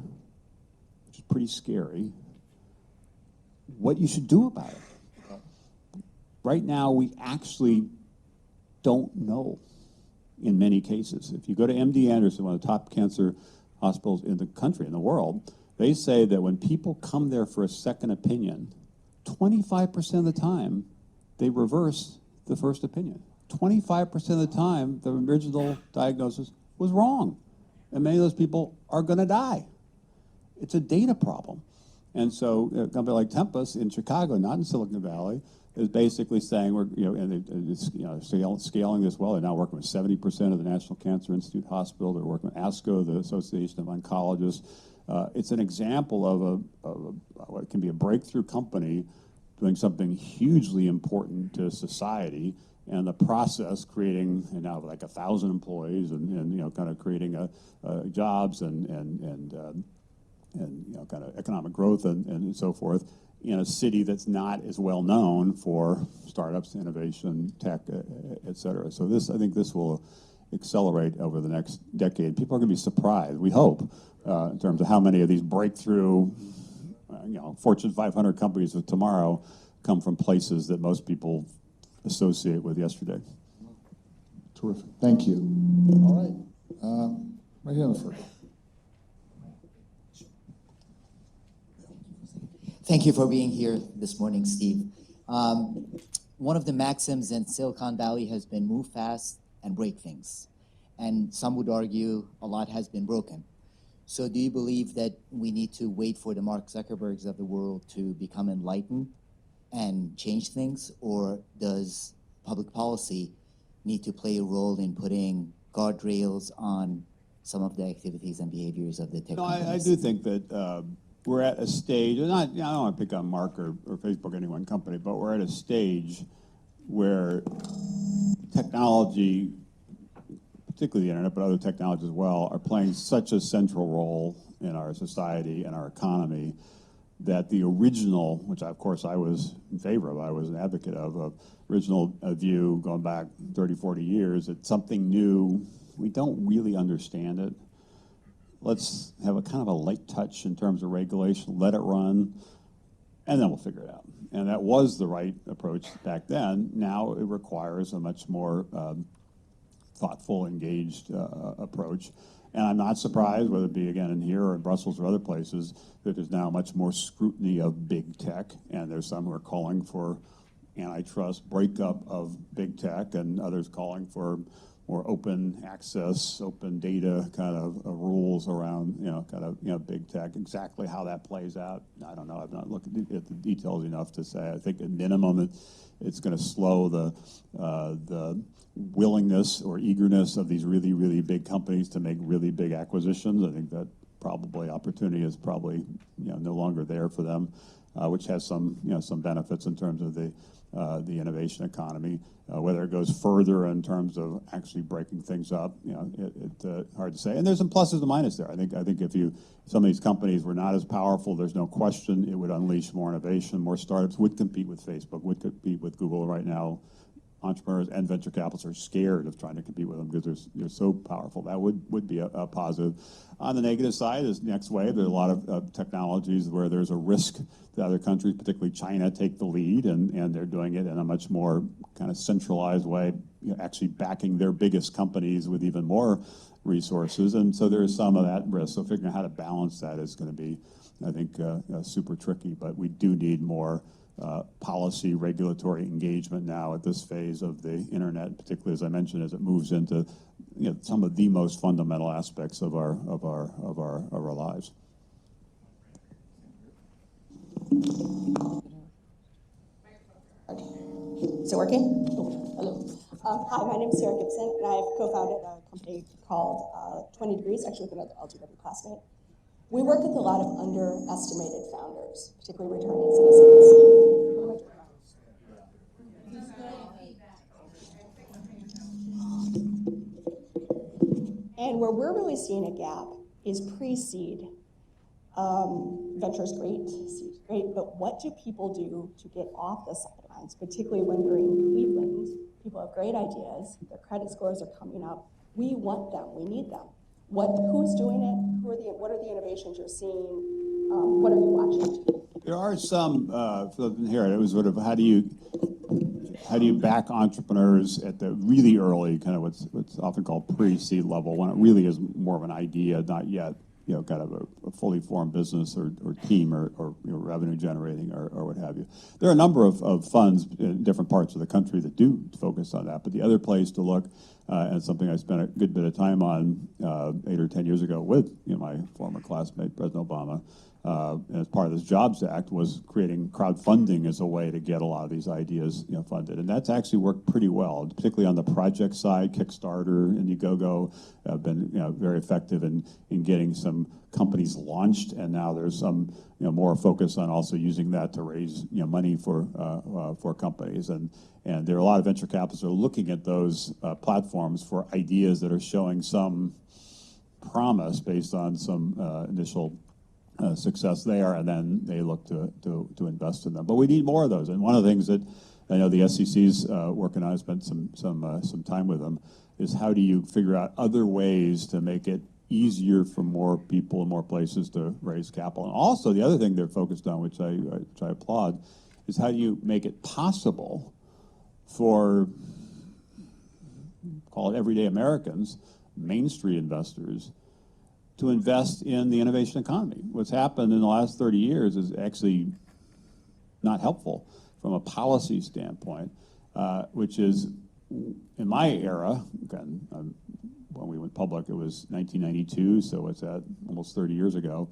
which is pretty scary, what you should do about it. Right now, we actually don't know in many cases. If you go to MD Anderson, one of the top cancer hospitals in the country, in the world, they say that when people come there for a second opinion, 25% of the time, they reverse the first opinion. 25% of the time, the original diagnosis was wrong. And many of those people are going to die. It's a data problem. And so a company like Tempus in Chicago, not in Silicon Valley, is basically saying we're scaling this well. They're now working with 70% of the National Cancer Institute Hospital. They're working with ASCO, the Association of Oncologists. It's an example of what can be a breakthrough company doing something hugely important to society, and the process creating now like 1,000 employees and kind of creating jobs and kind of economic growth and so forth in a city that's not as well known for startups, innovation, tech, et cetera. So I think this will accelerate over the next decade. People are going to be surprised, we hope, in terms of how many of these breakthrough, Fortune 500 companies of tomorrow come from places that most people associate with yesterday. Terrific. Thank you. All right. Right here in the front. Thank you for being here this morning, Steve. One of the maxims in Silicon Valley has been move fast and break things. And some would argue a lot has been broken. So do you believe that we need to wait for the Mark Zuckerbergs of the world to become enlightened and change things? Or does public policy need to play a role in putting guardrails on some of the activities and behaviors of the tech companies? I do think that we're at a stage, and I don't want to pick on Mark or Facebook, any one company, but we're at a stage where technology, particularly the internet, but other technologies as well, are playing such a central role in our society and our economy that the original, which of course I was in favor of, I was an advocate of original view going back 30, 40 years, that something new, we don't really understand it. Let's have a kind of a light touch in terms of regulation, let it run, and then we'll figure it out. And that was the right approach back then. Now it requires a much more thoughtful, engaged approach. And I'm not surprised, whether it be, again, in here or in Brussels or other places, that there's now much more scrutiny of big tech, and there's some who are calling for antitrust breakup of big tech, and others calling for more open access, open data kind of rules around, big tech. Exactly how that plays out, I don't know. I've not looked at the details enough to say. I think at minimum, it's going to slow the willingness or eagerness of these really, really big companies to make really big acquisitions. I think that probably opportunity is probably no longer there for them, which has some benefits in terms of the innovation economy. Whether it goes further in terms of actually breaking things up, it's hard to say. And there's some pluses and minuses there. I think if some of these companies were not as powerful, there's no question it would unleash more innovation, more startups would compete with Facebook, would compete with Google right now. entrepreneurs and venture capitalists are scared of trying to compete with them because they're so powerful. That would be a positive. On the negative side is next wave. There are a lot of technologies where there's a risk that other countries, particularly China, take the lead, and they're doing it in a much more kind of centralized way, actually backing their biggest companies with even more resources. And so there is some of that risk. So figuring out how to balance that is going to be, I think, super tricky. But we do need more policy, regulatory engagement now at this phase of the internet, particularly as I mentioned, as it moves into some of the most fundamental aspects of our lives. Is it working? Oh, hello. Hi, my name is Sarah Gibson, and I've co-founded a company called 20 Degrees, actually with another LGW classmate. We work with a lot of underestimated founders, particularly returning citizens. And where we're really seeing a gap is pre-seed. Venture's great, seed's great, but what do people do to get off the sidelines, particularly when we're in Cleveland? People have great ideas, their credit scores are coming up. We want them, we need them. Who's doing it? What are the innovations you're seeing? What are you watching? There are some here. It was sort of how do you back entrepreneurs at the really early kind of what's often called pre-seed level, when it really is more of an idea, not yet kind of a fully formed business or team or revenue generating or what have you. There are a number of funds in different parts of the country that do focus on that. But the other place to look, and something I spent a good bit of time on 8 or 10 years ago with my former classmate, President Obama, as part of this Jobs Act, was creating crowdfunding as a way to get a lot of these ideas funded. And that's actually worked pretty well, particularly on the project side. Kickstarter, Indiegogo have been very effective in getting some companies launched, and now there's some more focus on also using that to raise money for companies. And there are a lot of venture capitalists that are looking at those platforms for ideas that are showing some promise based on some initial success there, and then they look to invest in them. But we need more of those. And one of the things that I know the SEC's working on, I spent some time with them, is how do you figure out other ways to make it easier for more people and more places to raise capital. And also the other thing they're focused on, which I applaud, is how do you make it possible for, call it everyday Americans, Main Street investors, to invest in the innovation economy. What's happened in the last 30 years is actually not helpful from a policy standpoint, which is, in my era, again, when we went public, it was 1992, so it's almost 30 years ago.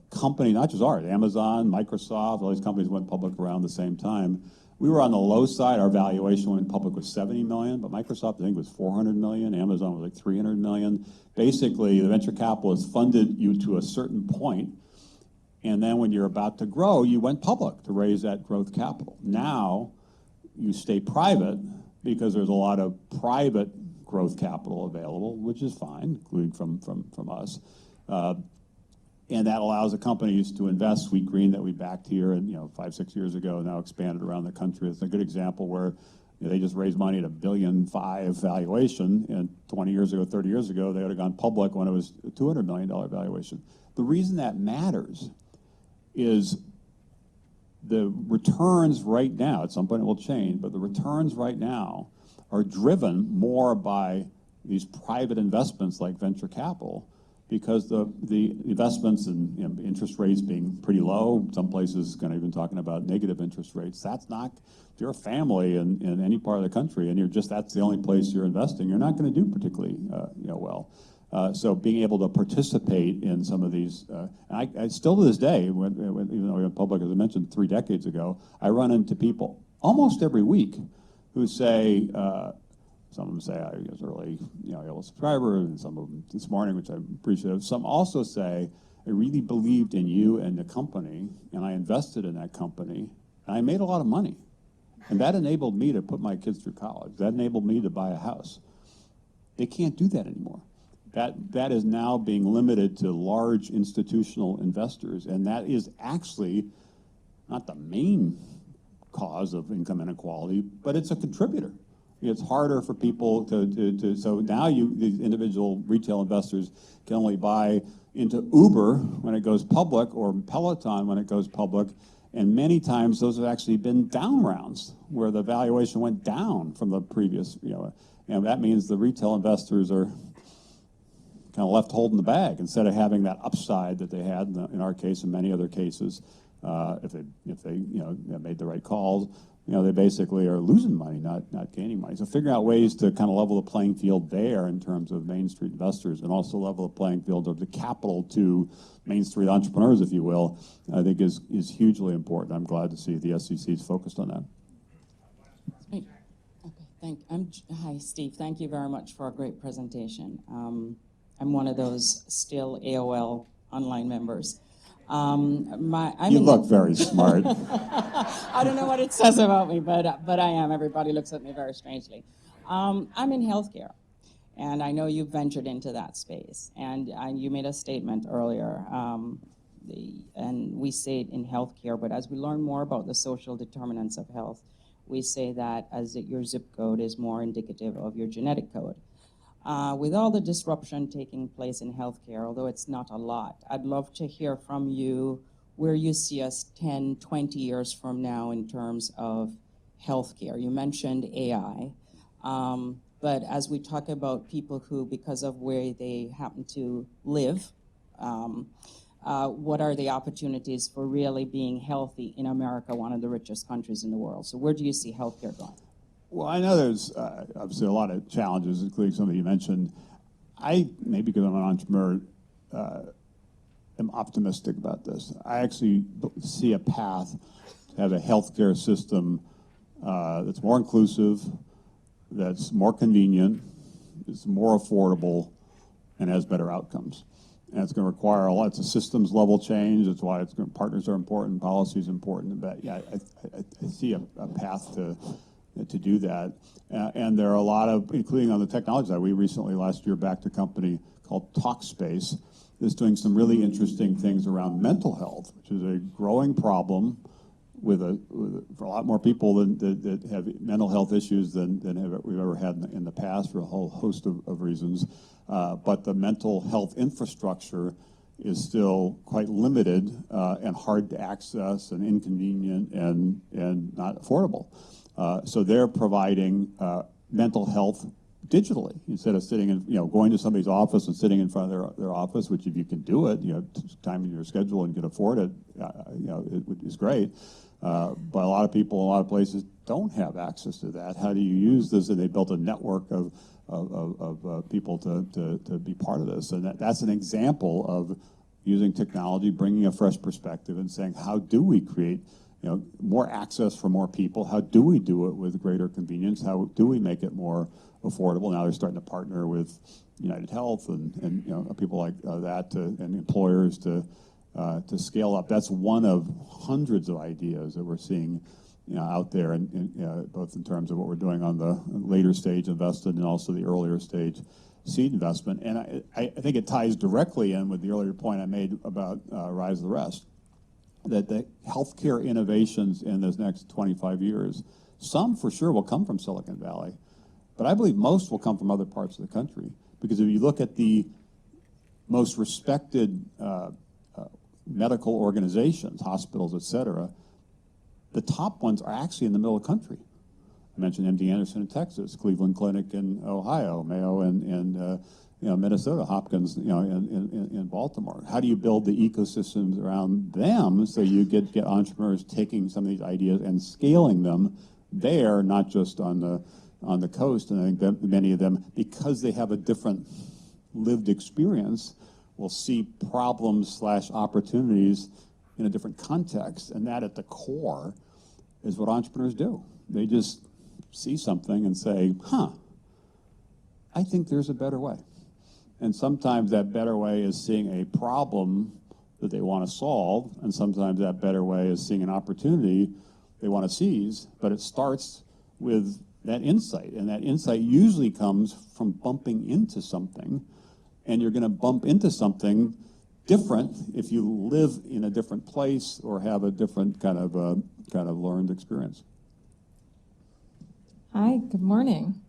Company, not just ours, Amazon, Microsoft, all these companies went public around the same time. We were on the low side. Our valuation went public was $70 million, but Microsoft, I think, was $400 million. Amazon was like $300 million. Basically, the venture capitalists funded you to a certain point, and then when you're about to grow, you went public to raise that growth capital. Now, you stay private because there's a lot of private growth capital available, which is fine, including from us. And that allows the companies to invest. Sweet Green that we backed here, and 5-6 years ago, now expanded around the country. It's a good example where they just raised money at $1.5 billion valuation, and 20 years ago, 30 years ago, they would have gone public when it was a $200 million valuation. The reason that matters is the returns right now, at some point it will change, but the returns right now are driven more by these private investments like venture capital, because the investments and interest rates being pretty low, some places kind of even talking about negative interest rates. That's not, if you're a family in any part of the country and that's the only place you're investing, you're not going to do particularly well. So being able to participate in some of these, I still to this day, even though we went public, as I mentioned, 3 decades ago, I run into people almost every week who say, some of them say I was early, a subscriber, and some of them this morning, which I appreciate. Some also say, I really believed in you and the company, and I invested in that company, and I made a lot of money. And that enabled me to put my kids through college. That enabled me to buy a house. They can't do that anymore. That is now being limited to large institutional investors, and that is actually not the main cause of income inequality, but it's a contributor. It's harder for people so now these individual retail investors can only buy into Uber when it goes public or Peloton when it goes public, and many times those have actually been down rounds where the valuation went down from the previous, and that means the retail investors are kind of left holding the bag instead of having that upside that they had in our case and many other cases. If they made the right calls, they basically are losing money, not gaining money. So figuring out ways to kind of level the playing field there in terms of Main Street investors, and also level the playing field of the capital to Main Street entrepreneurs, if you will, I think is hugely important. I'm glad to see the SEC is focused on that. Okay, hi, Steve. Thank you very much for a great presentation. I'm one of those still AOL online members. You look very smart. I don't know what it says about me, but I am. Everybody looks at me very strangely. I'm in healthcare, and I know you've ventured into that space. And you made a statement earlier, and we say it in healthcare, but as we learn more about the social determinants of health, we say that your zip code is more indicative of your genetic code. With all the disruption taking place in healthcare, although it's not a lot, I'd love to hear from you where you see us 10, 20 years from now in terms of healthcare. You mentioned AI, but as we talk about people who, because of where they happen to live, what are the opportunities for really being healthy in America, one of the richest countries in the world? So where do you see healthcare going? Well, I know there's obviously a lot of challenges, including some that you mentioned. Maybe because I'm an entrepreneur, am optimistic about this. I actually see a path to have a healthcare system that's more inclusive, that's more convenient, is more affordable, and has better outcomes. And it's going to require a lot. It's a systems level change. That's why partners are important, policy is important. But yeah, I see a path to do that. And there are a lot of, including on the technology side, we recently last year backed a company called Talkspace that's doing some really interesting things around mental health, which is a growing problem for a lot more people that have mental health issues than we've ever had in the past for a whole host of reasons. But the mental health infrastructure is still quite limited and hard to access and inconvenient and not affordable. So they're providing mental health digitally instead of sitting in, going to somebody's office and sitting in front of their office, which if you can do it, time in your schedule and can afford it, it is great. But a lot of people, in a lot of places, don't have access to that. How do you use this? And they built a network of people to be part of this. And that's an example of using technology, bringing a fresh perspective, and saying, how do we create more access for more people? How do we do it with greater convenience? How do we make it more affordable? Now they're starting to partner with United Health and people like that and employers to scale up. That's one of hundreds of ideas that we're seeing out there, and both in terms of what we're doing on the later stage invested and also the earlier stage seed investment. And I think it ties directly in with the earlier point I made about Rise of the Rest, that the healthcare innovations in this next 25 years, some for sure will come from Silicon Valley, but I believe most will come from other parts of the country. Because if you look at the most respected medical organizations, hospitals, et cetera, the top ones are actually in the middle of the country. I mentioned MD Anderson in Texas, Cleveland Clinic in Ohio, Mayo in Minnesota, Hopkins in Baltimore. How do you build the ecosystems around them so you get entrepreneurs taking some of these ideas and scaling them there, not just on the coast? And I think that many of them, because they have a different lived experience, will see problems / opportunities in a different context. And that at the core is what entrepreneurs do. They just see something and say, I think there's a better way. And sometimes that better way is seeing a problem that they want to solve, and sometimes that better way is seeing an opportunity they want to seize, but it starts with that insight, and that insight usually comes from bumping into something, and you're going to bump into something different if you live in a different place or have a different kind of learned experience. Hi, good morning.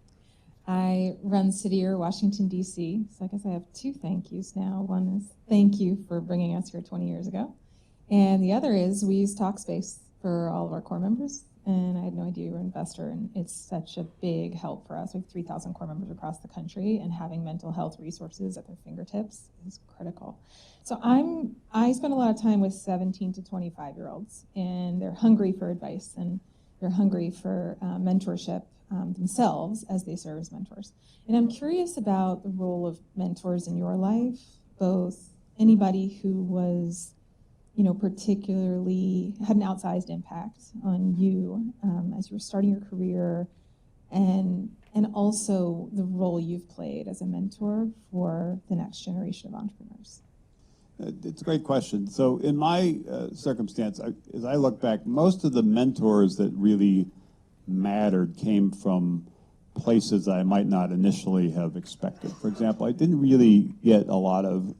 I run City Year Washington, D.C., so I guess I have two thank yous now. One is thank you for bringing us here 20 years ago, and the other is we use Talkspace for all of our core members, and I had no idea you were an investor, and it's such a big help for us. We have 3,000 core members across the country, and having mental health resources at their fingertips is critical. So I spend a lot of time with 17 to 25-year-olds, and they're hungry for advice, and they're hungry for mentorship themselves as they serve as mentors. And I'm curious about the role of mentors in your life, both anybody who was, particularly had an outsized impact on you as you were starting your career, and also the role you've played as a mentor for the next generation of entrepreneurs. It's a great question. So in my circumstance, as I look back, most of the mentors that really mattered came from places I might not initially have expected. For example, I didn't really get a lot of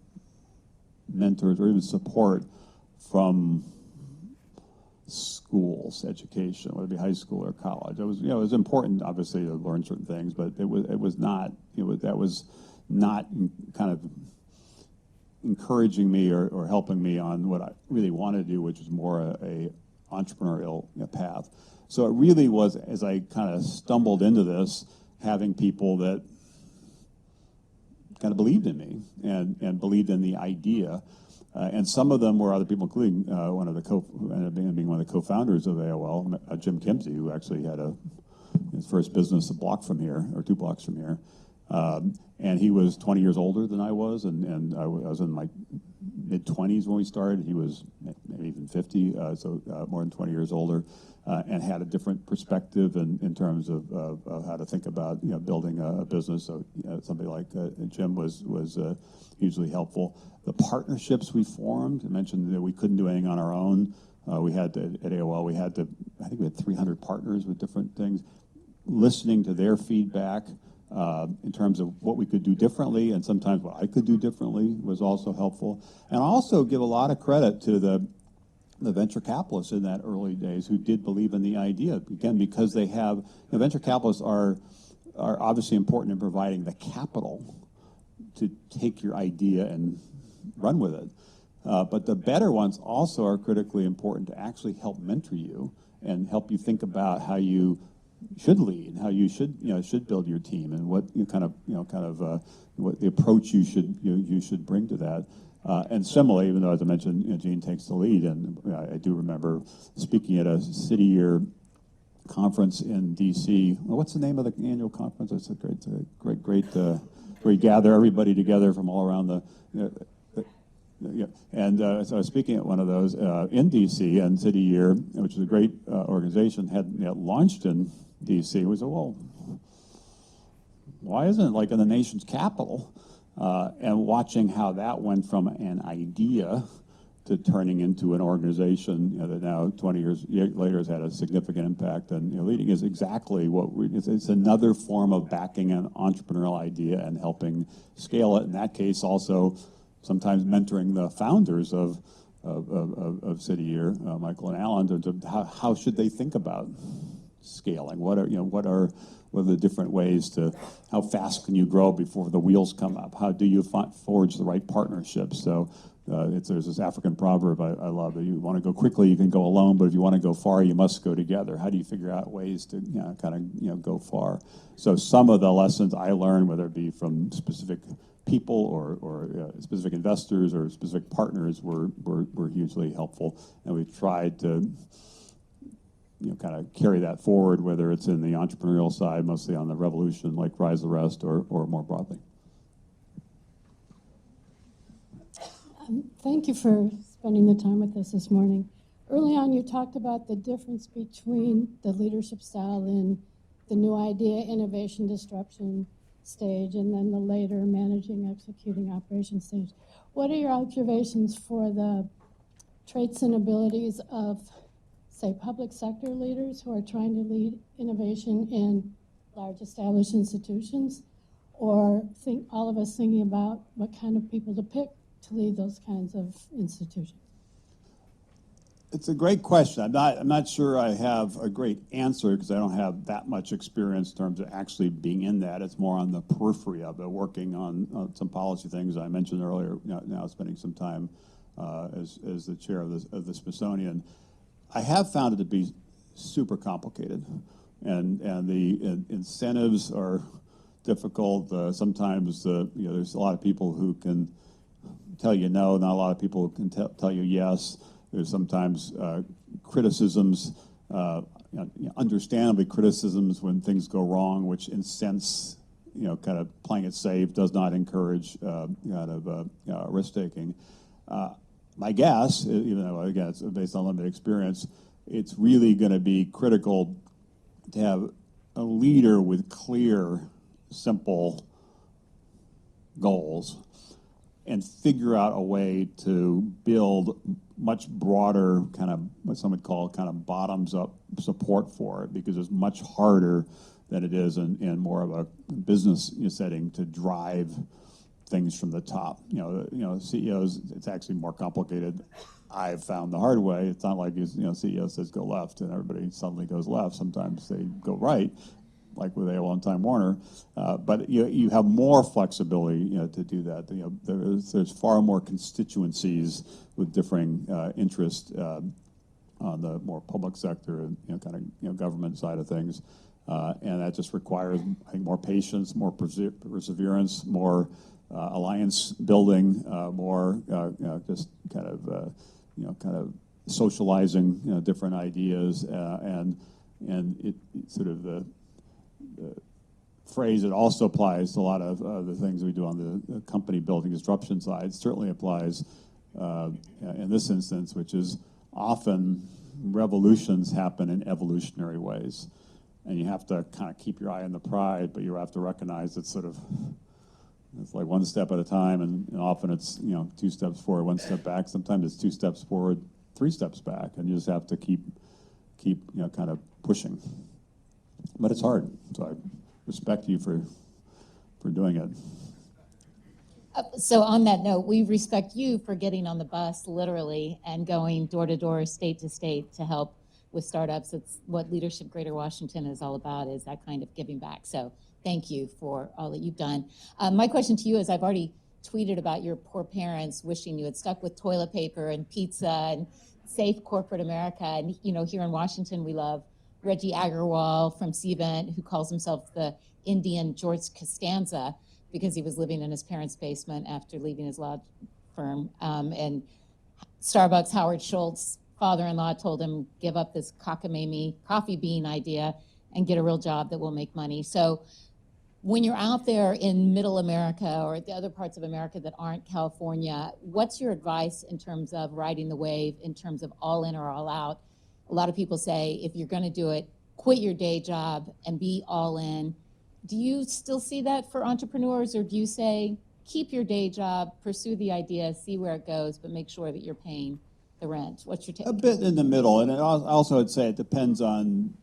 mentors or even support from schools, education, whether it be high school or college. It was, it was important, obviously, to learn certain things, but that was not kind of encouraging me or helping me on what I really wanted to do, which was more a entrepreneurial path. So it really was, as I kind of stumbled into this, having people that kind of believed in me and believed in the idea. And some of them were other people, including ended up being one of the co-founders of AOL, Jim Kimsey, who actually had his first business a block from here, or 2 blocks from here. And he was 20 years older than I was, and I was in my mid-20s when we started. He was maybe even 50, so more than 20 years older, and had a different perspective in terms of how to think about building a business. So somebody like Jim was hugely helpful. The partnerships we formed, I mentioned that we couldn't do anything on our own. We had to, at AOL, I think we had 300 partners with different things. Listening to their feedback in terms of what we could do differently, and sometimes what I could do differently was also helpful. And I also give a lot of credit to the venture capitalists in that early days who did believe in the idea. Again, because they have, venture capitalists are obviously important in providing the capital to take your idea and run with it. But the better ones also are critically important to actually help mentor you and help you think about how you should lead, how you should build your team, and what what the approach you should bring to that. And similarly, even though, as I mentioned, Gene takes the lead, and I do remember speaking at a City Year conference in D.C. Well, what's the name of the annual conference? It's a great where you gather everybody together from all around the. And so I was speaking at one of those in D.C., and City Year, which is a great organization, had launched in D.C. We said, well, why isn't it like in the nation's capital? And watching how that went from an idea to turning into an organization that now 20 years later has had a significant impact, and leading is exactly what it's another form of backing an entrepreneurial idea and helping scale it. In that case, also sometimes mentoring the founders of City Year, Michael and Alan, to how should they think about scaling? What are the different ways to, how fast can you grow before the wheels come up? How do you forge the right partnerships? So there's this African proverb I love. That you want to go quickly, you can go alone, but if you want to go far, you must go together. How do you figure out ways to go far? So some of the lessons I learned, whether it be from specific people or specific investors or specific partners, were hugely helpful, and we've tried to kind of carry that forward, whether it's in the entrepreneurial side, mostly on the revolution like Rise the Rest, or more broadly. Thank you for spending the time with us this morning. Early on, you talked about the difference between the leadership style in the new idea, innovation, disruption stage, and then the later managing, executing, operation stage. What are your observations for the traits and abilities of, say, public sector leaders who are trying to lead innovation in large established institutions, or all of us thinking about what kind of people to pick to lead those kinds of institutions? It's a great question. I'm not sure I have a great answer because I don't have that much experience in terms of actually being in that. It's more on the periphery of it, working on some policy things I mentioned earlier. Now spending some time as the chair of the Smithsonian. I have found it to be super complicated, and the incentives are difficult. Sometimes there's a lot of people who can tell you no, not a lot of people who can tell you yes. There's sometimes criticisms, understandably criticisms when things go wrong, which incents, kind of playing it safe, does not encourage risk-taking. My guess, even though, again, it's based on limited experience, it's really going to be critical to have a leader with clear, simple goals and figure out a way to build much broader kind of what some would call kind of bottoms-up support for it, because it's much harder than it is in more of a business setting to drive things from the top. CEOs, it's actually more complicated. I've found the hard way. It's not like CEO says go left and everybody suddenly goes left. Sometimes they go right, like with AOL and Time Warner. But you have more flexibility to do that. There's far more constituencies with differing interests on the more public sector and kind of government side of things. And that just requires, I think, more patience, more perseverance, more alliance building, more just kind of socializing different ideas, and it sort of the phrase it also applies to a lot of the things we do on the company building disruption side. Certainly applies in this instance, which is often revolutions happen in evolutionary ways. And you have to kind of keep your eye on the prize, but you have to recognize it's like one step at a time, and often it's 2 steps forward, 1 step back. Sometimes it's 2 steps forward, 3 steps back, and you just have to keep kind of pushing. But it's hard, so I respect you for doing it. So on that note, we respect you for getting on the bus, literally, and going door to door, state to state to help with startups. It's what Leadership Greater Washington is all about, is that kind of giving back. So thank you for all that you've done. My question to you is, I've already tweeted about your poor parents wishing you had stuck with toilet paper and pizza and safe corporate America. And here in Washington, we love Reggie Agarwal from Cvent, who calls himself the Indian George Costanza because he was living in his parents' basement after leaving his law firm. And Starbucks' Howard Schultz, father-in-law, told him, give up this cockamamie coffee bean idea and get a real job that will make money. So when you're out there in middle America or the other parts of America that aren't California, what's your advice in terms of riding the wave, in terms of all in or all out? A lot of people say, if you're going to do it, quit your day job and be all in. Do you still see that for entrepreneurs, or do you say, keep your day job, pursue the idea, see where it goes, but make sure that you're paying the rent? What's your take? A bit in the middle, and also I'd say it depends on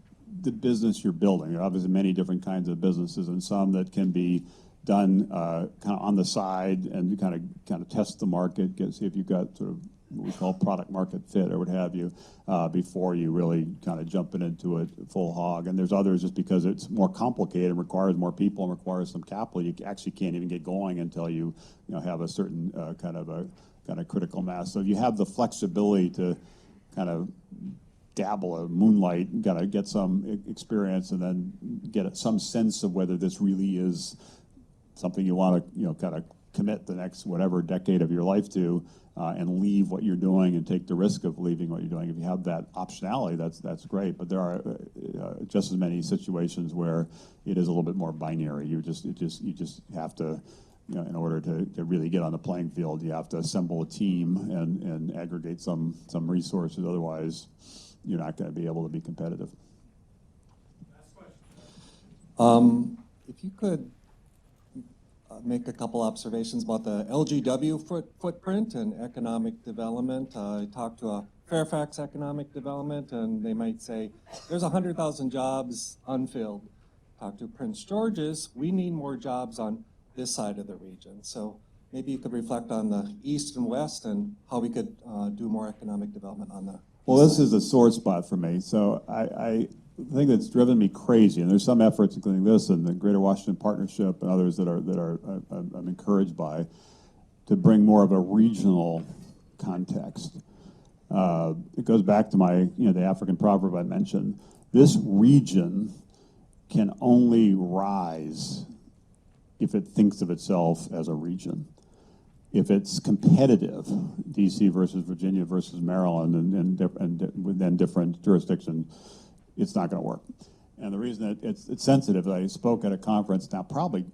the business you're building. There are obviously many different kinds of businesses, and some that can be done kind of on the side and kind of test the market, see if you've got sort of what we call product market fit or what have you, before you really kind of jumping into it full hog. And there's others just because it's more complicated, requires more people, and requires some capital. You actually can't even get going until you have a certain kind of critical mass. So you have the flexibility to kind of dabble, moonlight, got to get some experience, and then get some sense of whether this really is something you want to kind of commit the next whatever decade of your life to, and leave what you're doing and take the risk of leaving what you're doing. If you have that optionality, that's great. But there are just as many situations where it is a little bit more binary. You just have to, in order to really get on the playing field, you have to assemble a team and aggregate some resources. Otherwise, you're not going to be able to be competitive. If you could make a couple observations about the LGW footprint and economic development. I talked to a Fairfax Economic Development, and they might say, there's 100,000 jobs unfilled. Talk to Prince George's, we need more jobs on this side of the region. So maybe you could reflect on the east and west and how we could do more economic development on the. Well, this is a sore spot for me. So I think that's driven me crazy, and there's some efforts, including this and the Greater Washington Partnership and others that I'm encouraged by, to bring more of a regional context. It goes back to the African proverb I mentioned. This region can only rise if it thinks of itself as a region. If it's competitive, DC versus Virginia versus Maryland, and within different jurisdictions, it's not going to work. And the reason that it's sensitive, I spoke at a conference now probably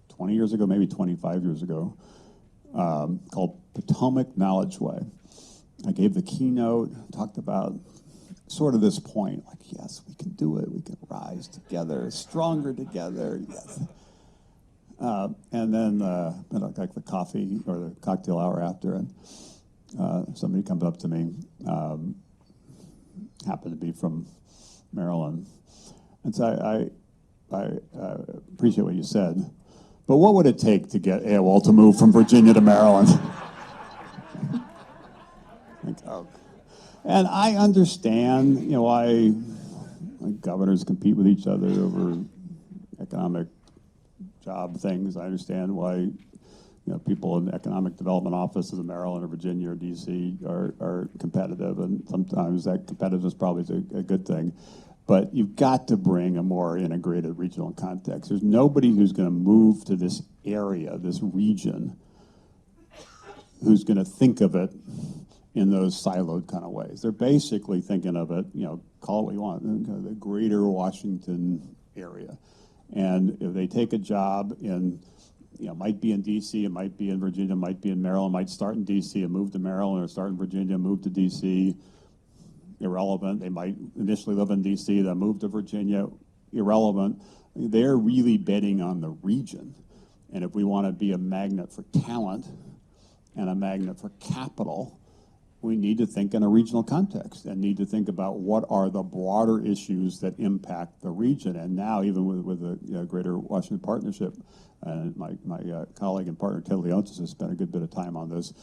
20 years ago, maybe 25 years ago, called Potomac Knowledge Way. I gave the keynote, talked about sort of this point, like, yes, we can do it, we can rise together, stronger together, yes. And then like the coffee or the cocktail hour after, and somebody comes up to me, happened to be from Maryland, and so I appreciate what you said, but what would it take to get AOL to move from Virginia to Maryland? And I understand, why governors compete with each other over economic job things. I understand why, people in economic development offices in Maryland or Virginia or DC are competitive, and sometimes that competitiveness probably is a good thing. But you've got to bring a more integrated regional context. There's nobody who's going to move to this area, this region, who's going to think of it in those siloed kind of ways. They're basically thinking of it, call it what you want, the greater Washington area. And if they take a job in, might be in DC, it might be in Virginia, might be in Maryland, might start in DC and move to Maryland, or start in Virginia, move to DC, irrelevant. They might initially live in DC, then move to Virginia, irrelevant. They're really betting on the region. And if we want to be a magnet for talent and a magnet for capital, we need to think in a regional context and need to think about what are the broader issues that impact the region. And now, even with the Greater Washington Partnership, and my colleague and partner Ted Leontis has spent a good bit of time on this,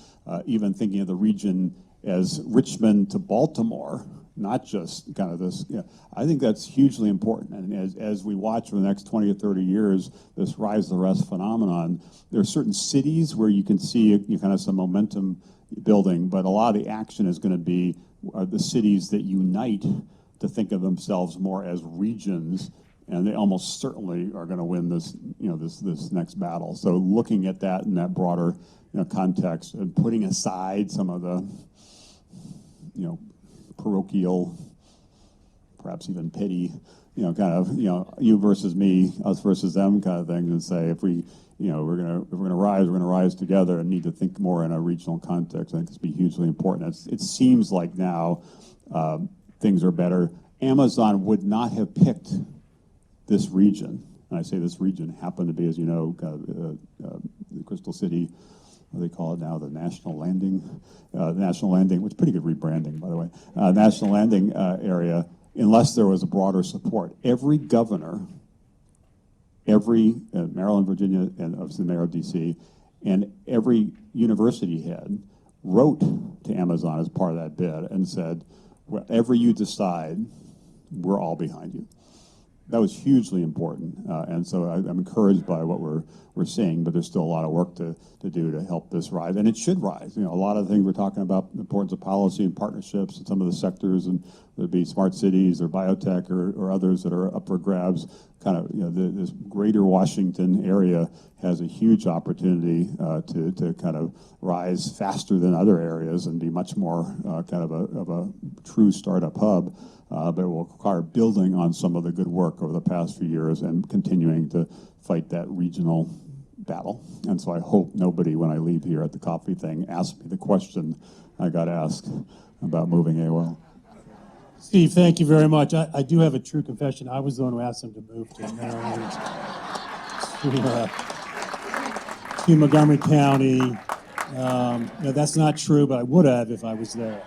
even thinking of the region as Richmond to Baltimore, not just kind of this. I think that's hugely important. And as we watch for the next 20 or 30 years, this rise of the rest phenomenon, there are certain cities where you can see kind of some momentum building, but a lot of the action is going to be the cities that unite to think of themselves more as regions, and they almost certainly are going to win this, this next battle. So looking at that in that broader, context, and putting aside some of the, parochial, perhaps even petty, kind of, you versus me, us versus them kind of thing, and say if we're gonna rise together, and need to think more in a regional context. I think it's be hugely important. It seems like now things are better. Amazon would not have picked this region, and I say this region happened to be, as you know, the Crystal City. What do they call it now? The National Landing, which is pretty good rebranding, by the way. National Landing area, unless there was a broader support. Every governor, every Maryland, Virginia, and obviously the mayor of DC, and every university head wrote to Amazon as part of that bid and said, whatever you decide, we're all behind you. That was hugely important, and so I'm encouraged by what we're seeing, but there's still a lot of work to do to help this rise, and it should rise. A lot of the things we're talking about, the importance of policy and partnerships in some of the sectors, and whether it be smart cities or biotech or others that are up for grabs, kind of, this greater Washington area has a huge opportunity to kind of rise faster than other areas and be much more kind of a true startup hub. But it will require building on some of the good work over the past few years and continuing to fight that regional battle. And so I hope nobody, when I leave here at the coffee thing, asks me the question I got asked about moving AOL. Steve, thank you very much. I do have a true confession. I was the one who asked him to move to Maryland, to Montgomery County. That's not true, but I would have if I was there.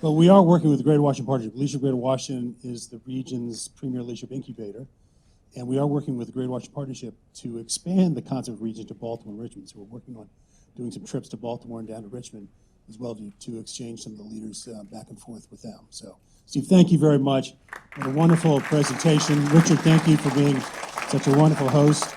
But we are working with the Greater Washington Partnership. Leadership Greater Washington is the region's premier leadership incubator. And we are working with the Greater Washington Partnership to expand the concept of region to Baltimore and Richmond. So we're working on doing some trips to Baltimore and down to Richmond as well to exchange some of the leaders back and forth with them. So, Steve, thank you very much. What a wonderful presentation. Richard, thank you for being such a wonderful host.